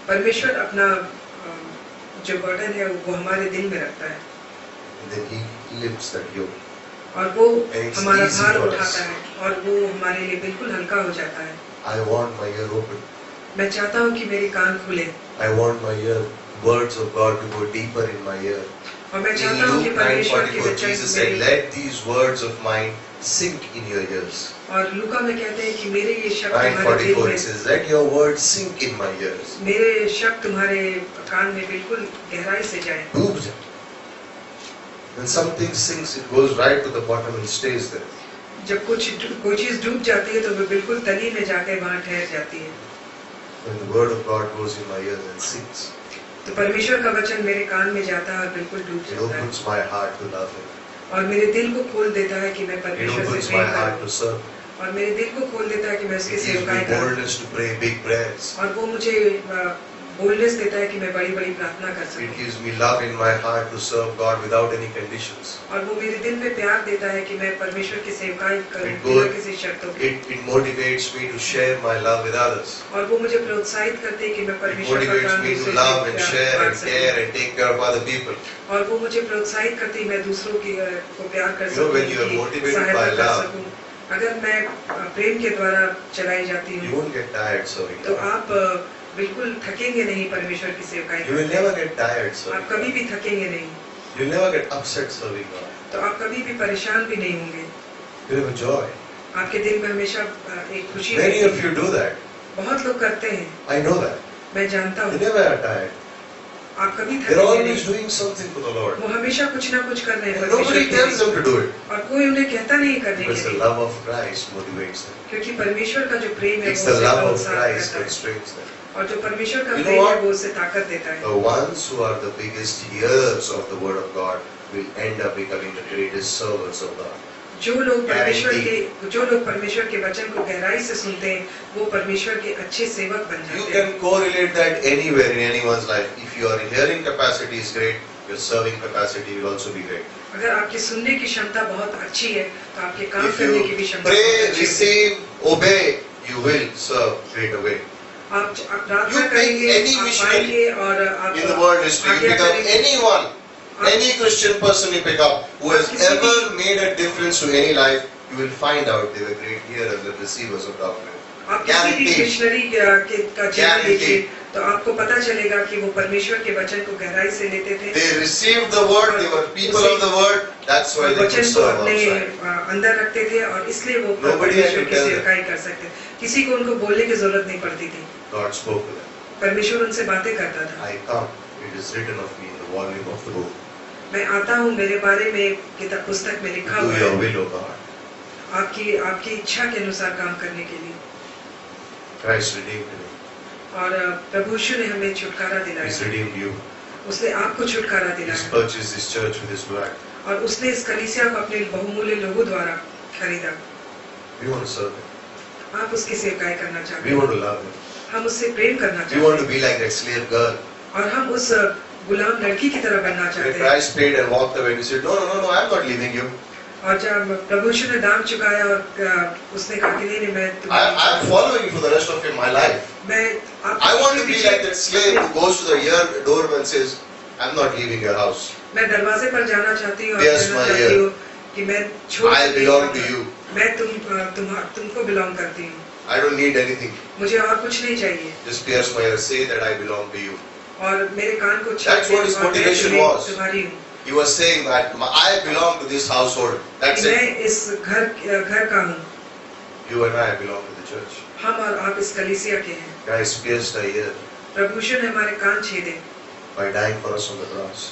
परमेश्वर अपना जो बर्डन है वो हमारे दिल में रखता है And then he lifts that yoke. और वो And it's हमारा easy भार for us. उठाता है और वो हमारे लिए बिल्कुल हल्का हो जाता है। I want my ear open. मैं चाहता हूँ कि मेरे कान खुले I want my ear, words of God to go deeper in my ear. और मैं In चाहता हूँ कि Luke परमेश्वर के 9:44, वचन Jesus said, मेरे let these words of mine sink in your ears. और लूका में कहते हैं कि मेरे ये शब्द तुम्हारे दिल 9:44 में, it says, let your words sink in my ears. मेरे शब्द तुम्हारे कान में बिल्कुल गहराई से जाए। डूब जाए. When something sinks, it goes right to the bottom and stays there. जब कोई चीज डूब जाती है तो वो बिल्कुल तली में जाके वहाँ ठहर जाती है। When the word of God goes in my ears and sinks, तो परमेश्वर का वचन मेरे कान में जाता है और बिल्कुल डूब it जाता है opens my heart to love Him. और मेरे दिल को खोल देता है कि मैं It परमेश्वर से opens my प्रेम heart करूं to serve. और मेरे दिल को खोल देता है कि मैं It उसकी gives me सेवकाई करूं boldness to pray big prayers. और वो मुझे बोल्डनेस देता है कि मैं बड़ी बड़ी प्रार्थना कर It सकूं gives me love in my heart to serve God without any conditions. और वो मेरे दिल में प्यार देता है कि मैं परमेश्वर की सेवकाई करूं It बिना goes- किसी शर्तों के It motivates me to share my love with others. और वो मुझे प्रोत्साहित करते हैं कि मैं It परमेश्वर का motivates काम me दूसरे to love से and share बांट and सकूं। care and take care of other people. और वो मुझे प्रोत्साहित करती है मैं दूसरों की को प्यार कर You know, सकूं, when you are उनकी motivated सहायता by कर love, सकूं। अगर मैं प्रेम के द्वारा चलाई जाती you हूँ won't get tired serving तो God. आप बिल्कुल थकेंगे नहीं परमेश्वर की सेवकाई You will करने never में। get tired आप serving कभी God. भी थकेंगे नहीं, You will never get upset serving God. तो आप कभी भी परेशान भी नहीं होंगे। You have a joy. आपके दिल में हमेशा एक खुशी Many रहती of है। you do that. बहुत लोग करते हैं, I know that. मैं जानता They हूँ। never are tired. आप कभी They're थकेंगे always नहीं, doing something for the Lord. वो हमेशा कुछ ना कुछ कर रहे हैं And परमेश्वर nobody के tells लिए, them to do it. और कोई उन्हें कहता नहीं करने Because के the लिए, love of Christ motivates them. क्योंकि परमेश्वर का जो प्रेम है It's वो the उसे love of प्रोत्साहित Christ करता that है, strengthens them. और जो परमेश्वर का You know प्रेम है what? वो उसे ताकत देता है। The ones who are the biggest hearers of the word of God will end up becoming the greatest servants of God. जो लोग परमेश्वर के वचन को गहराई से सुनते हैं वो परमेश्वर के अच्छे सेवक बन You जाते हैं। can correlate that anywhere in anyone's life. If your hearing capacity is great, your serving capacity will also be great. अगर आपकी सुनने की क्षमता बहुत अच्छी है तो आपके काम If करने की भी you क्षमता pray, बहुत अच्छी है। receive, obey, you will serve straight away. आप प्रार्थना You pick करेंगे, any आप missionary पाएंगे और आप In the world history, you आज्ञा pick up करेंगे। anyone, any Christian person you pick up who has किसी भी- ever made a difference to any life, you will find out they were great hearers and receivers of doctrine. आप किसी भी Guaranteed. Missionary का जीवन Guaranteed. देखिए तो आपको पता चलेगा कि वो परमेश्वर के वचन को गहराई से लेते थे, They received the word, they were people of the word, that's why और they could वचन को serve अपने outside. अंदर रखते थे और इसलिए वो Nobody had परमेश्वर to की tell them. सेवकाई कर सकते। किसी को उनको बोलने की जरूरत नहीं पड़ती थी, God spoke to them. परमेश्वर उनसे बातें करता था। I come, it is written of me in the volume of the book. मैं आता हूँ, मेरे बारे में किताब पुस्तक में लिखा Do हुआ your है, will, O God. आपकी इच्छा के अनुसार काम करने के लिए। Christ redeemed me. और प्रभु यीशु ने हमें छुटकारा He's दिलाया, redeemed you. उसने आपको छुटकारा He's दिलाया purchased this church with His blood. और उसने इस कलीसिया को अपने बहुमूल्य लोगों द्वारा खरीदा। We want to serve Him. आप उसकी सेवकाई करना चाहते We want हैं, to love Him. हम उससे प्रेम करना We चाहते want हैं to be like that slave girl. और हम उस गुलाम लड़की की तरह बनना When चाहते हैं। Christ paid and walked away, He said, No, I'm not leaving you. और जब प्रभु यीशु ने दाम चुकाया और उसने कहा कि नहीं मैं I'm following you for the rest of my life. मैं I want to be like that slave who goes to the doorman and says, I'm not leaving your house. मैं दरवाजे पर जाना चाहती हूँ और Yes, कहना my चाहती dear. हूँ कि मैं छोड़ I belong to you. मैं तुमको बिलोंग करती हूँ, I don't need anything. मुझे और कुछ नहीं चाहिए। Just pierce my ear, say that I belong to you. और मेरे कान को That's what his और मैं motivation तुम्हें- was. तुम्हारी हूँ, He was saying that I belong to this household. That's मैं it. इस घर का हूँ। You and I belong to the church. हम और आप इस कलीसिया के हैं। Christ pierced our ear प्रभु यीशु ने हमारे कान छेदे by dying for us on the cross.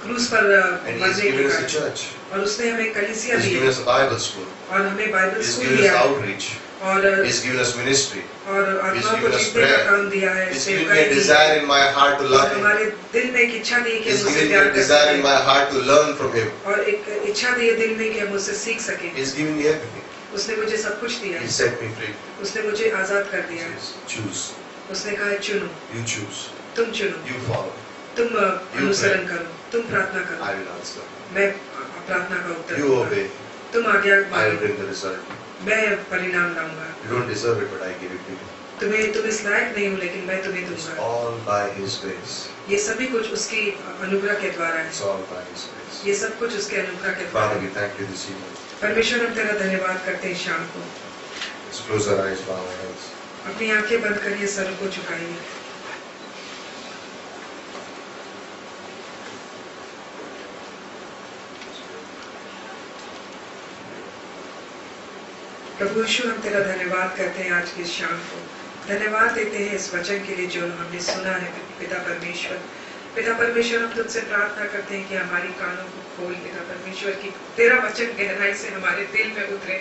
क्रूस पर And He's मरने के given us a कारण, church. और उसने हमें कलीसिया He's the given us a Bible school. और हमें Bible He's school given us दिया है outreach. और He's given us ministry. आत्मा को given us जीतने का prayer. काम दिया है, He's given me सेवकाई a दी है। desire in my heart to और love Him. हमारे दिल में एक इच्छा दी कि He's हम उससे given me प्यार a कर desire in सकें, my heart to learn from Him. और एक इच्छा दी है दिल में कि हम उससे सीख सकें। He's given me everything. उसने मुझे सब कुछ दिया He है, set me free. उसने मुझे आजाद कर He दिया है। says, choose. उसने कहा है, चुनो, You choose. तुम चुनो, You follow. तुम अनुसरण करो, तुम प्रार्थना करो, I will answer. मैं प्रार्थना का उत्तर You दूंगा। obey. तुम आज्ञा I will मानो, bring the result. मैं परिणाम लाऊंगा। You don't deserve it, but I give it to you. तुम इस लायक नहीं हो लेकिन मैं तुम्हें It's दूंगा। all by His grace. ये सभी कुछ उसकी अनुग्रह के द्वारा है, It's all by His grace. ये सब कुछ उसके अनुग्रह के द्वारा Father, है। we thank you this evening. परमेश्वर हम तेरा धन्यवाद करते हैं शाम को। Let's close our eyes, bow our heads. अपनी आंखें बंद करिए, सर को झुकाइए। प्रभु यीशु हम तेरा धन्यवाद करते हैं आज की इस शाम को। धन्यवाद देते हैं इस वचन के लिए जो हमने सुना है पिता परमेश्वर। पिता परमेश्वर हम तुझसे प्रार्थना करते हैं कि हमारी कानों को खोल पिता परमेश्वर की तेरा वचन गहराई से हमारे दिल में उतरे,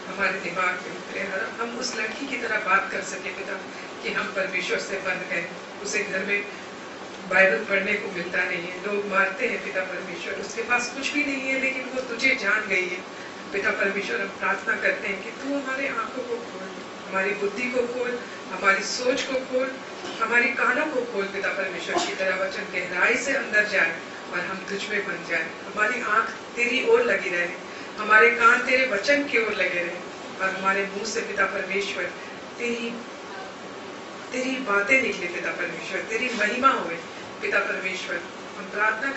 हमारे दिमाग में उतरे, हम उस लड़की की तरह बात कर सके पिता कि हम परमेश्वर से बंध गए। उसे घर में बाइबल पढ़ने को मिलता नहीं है, लोग मारते हैं पिता परमेश्वर, उसके पास कुछ भी नहीं है लेकिन वो तुझे जान गई है। पिता परमेश्वर हम प्रार्थना करते हैं कि तू हमारे आंखों को खोल, हमारी बुद्धि को खोल, हमारी सोच को खोल, हमारी कानों को खोल पिता परमेश्वर की तरह वचन गहराई से अंदर जाए और हम तुझ में बन जाए। हमारी आंख तेरी ओर लगी रहे, हमारे कान तेरे वचन की ओर लगे रहे और हमारे मुंह से पिता परमेश्वर तेरी बातें निकले पिता परमेश्वर, तेरी महिमा हुए पिता परमेश्वर। हम प्रार्थना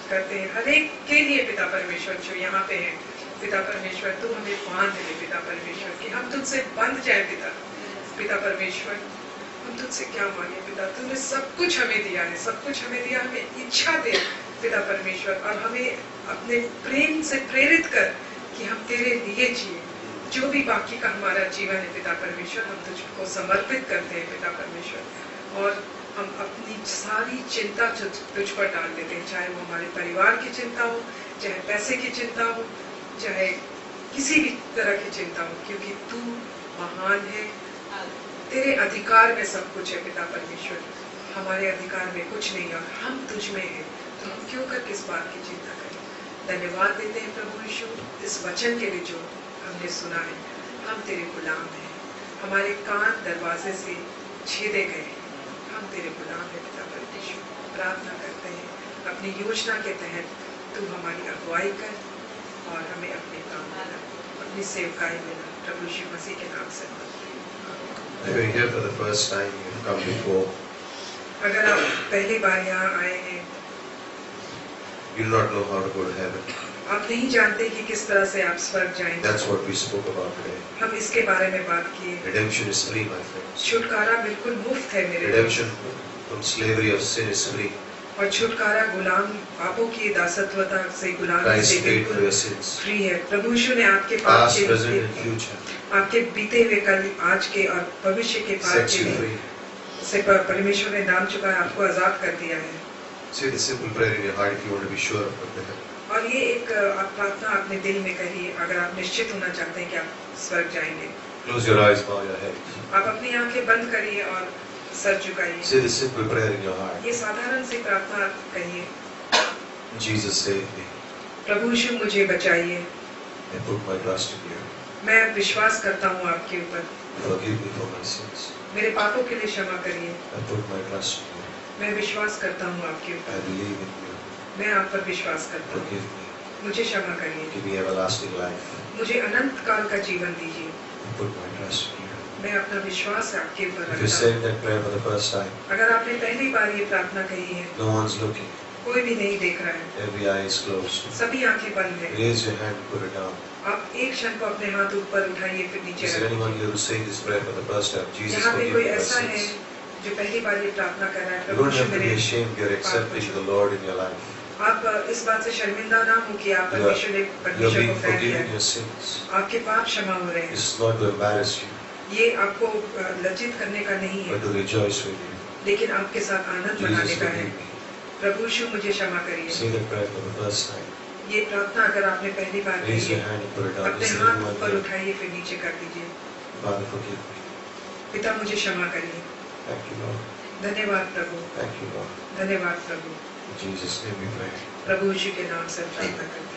करते हैं हर एक के लिए पिता परमेश्वर जो यहाँ पे हैं, पिता परमेश्वर तू हमें बांध दे पिता परमेश्वर कि हम तुझसे बंध जाए पिता परमेश्वर हम तुझसे क्या मांगे पिता, तूने सब कुछ हमें दिया है, सब कुछ हमें दिया, हमें इच्छा दे पिता परमेश्वर, और हमें अपने प्रेम से प्रेरित कर कि हम तेरे लिए जिए। जो भी बाकी का हमारा जीवन है पिता परमेश्वर, हम तुझको समर्पित करते हैं पिता परमेश्वर, और हम अपनी सारी चिंता तुझ पर डाल देते हैं, चाहे वो हमारे परिवार की चिंता हो, चाहे पैसे की चिंता हो, चाहे किसी भी तरह की चिंता हो, क्योंकि तू महान है, तेरे अधिकार में सब कुछ है पिता परमेश्वर, हमारे अधिकार में कुछ नहीं है, और हम तुझ में हैं, तो हम क्यों कर किस बात की चिंता करें। धन्यवाद देते हैं प्रभु यीशु इस वचन के लिए जो हमने सुना है। हम तेरे गुलाम हैं, हमारे कान दरवाजे से छेदे गए हैं, हम तेरे गुलाम हैं पिता परमेश्वर। प्रार्थना करते हैं अपनी योजना के तहत तू हमारी अगुवाई कर और हमें अपने काम देना, अपनी सेवकाई देना, प्रभु यीशु मसीह के नाम से। If you're here for the first time, you've come before, अगर आप पहली बार यहाँ आए हैं, you do not know how to go to heaven. आप नहीं जानते कि किस तरह से आप स्वर्ग जाएंगे, That's what we spoke about today. हम इसके बारे में बात किए। Redemption is free, my friends. छुटकारा बिल्कुल मुफ्त है मेरे Redemption from slavery of sin is free. और छुटकारा गुलाम पापों की दासत्वता से गुलामी Christ से paid for बिल्कुल your sins. फ्री है। प्रभु यीशु ने आपके पाप Past, present, and के, future. आपके बीते हुए कल, आज के और भविष्य के पाप Sets you के free. से परमेश्वर ने दाम चुका है, आपको आजाद कर दिया है। Say the simple prayer in your heart if you want to be sure of the heaven. और ये एक आप प्रार्थना अपने दिल में करिए अगर आप निश्चित होना चाहते हैं कि आप स्वर्ग जाएंगे। Close your eyes, bow your head. आप अपनी आंखें बंद करिए और sir झुकाइए। Say the simple prayer in your heart. ये साधारण सी प्रार्थना आप कहिए, Jesus save me. प्रभु यीशु मुझे बचाइए, I put my trust in you. मैं विश्वास करता हूँ आपके ऊपर, Forgive me for my sins. मेरे पापों के लिए क्षमा करिए। I put my trust in you. मैं विश्वास करता हूँ आपके I ऊपर, believe in you. मैं आप पर विश्वास करता हूँ, Forgive me. मुझे क्षमा करिए, Give me everlasting life. मुझे अनंत काल का जीवन दीजिए। I put my trust in you. मैं अपना विश्वास आपके ऊपर If you're रखता हूँ। saying that prayer for the first time, अगर आपने पहली बार ये प्रार्थना कही है, no one's looking. कोई भी नहीं देख रहा है, Every eye is closed. सभी आंखें बंद हैं, Raise your hand, put it down. आप एक क्षण को अपने हाथ ऊपर उठाइए फिर नीचे Is there रखिए। anyone here who's saying this prayer for the first time? Jesus, यहाँ पे forgive कोई me my ऐसा है sins. जो पहली बार ये प्रार्थना कर रहा है, You Prabhu don't Yeshu have to be मेरे ashamed. You're accepting the Lord in your life. आप इस बात से शर्मिंदा ना हो कि आप You are- परमेश्वर ने You're परमेश्वर being को फैल दिया forgiven है, your sins. आपके पाप क्षमा हो रहे हैं। This is not to embarrass you, ये आपको लज्जित करने का नहीं है, but to rejoice with you. लेकिन आपके साथ आनंद Jesus, मनाने का है। forgive me. प्रभु यीशु मुझे क्षमा करिए। Say that prayer for the first time. ये प्रार्थना अगर आपने पहली बार की Raise your है, hand and put it down. अपने Is there हाथ anyone ऊपर here? उठाइए फिर नीचे कर दीजिए। Father, forgive me. पिता मुझे क्षमा करिए। Thank you, Lord. धन्यवाद प्रभु, Thank you, Lord. धन्यवाद प्रभु। In Jesus' name we pray. प्रभु यीशु के नाम से प्रार्थना करते हैं।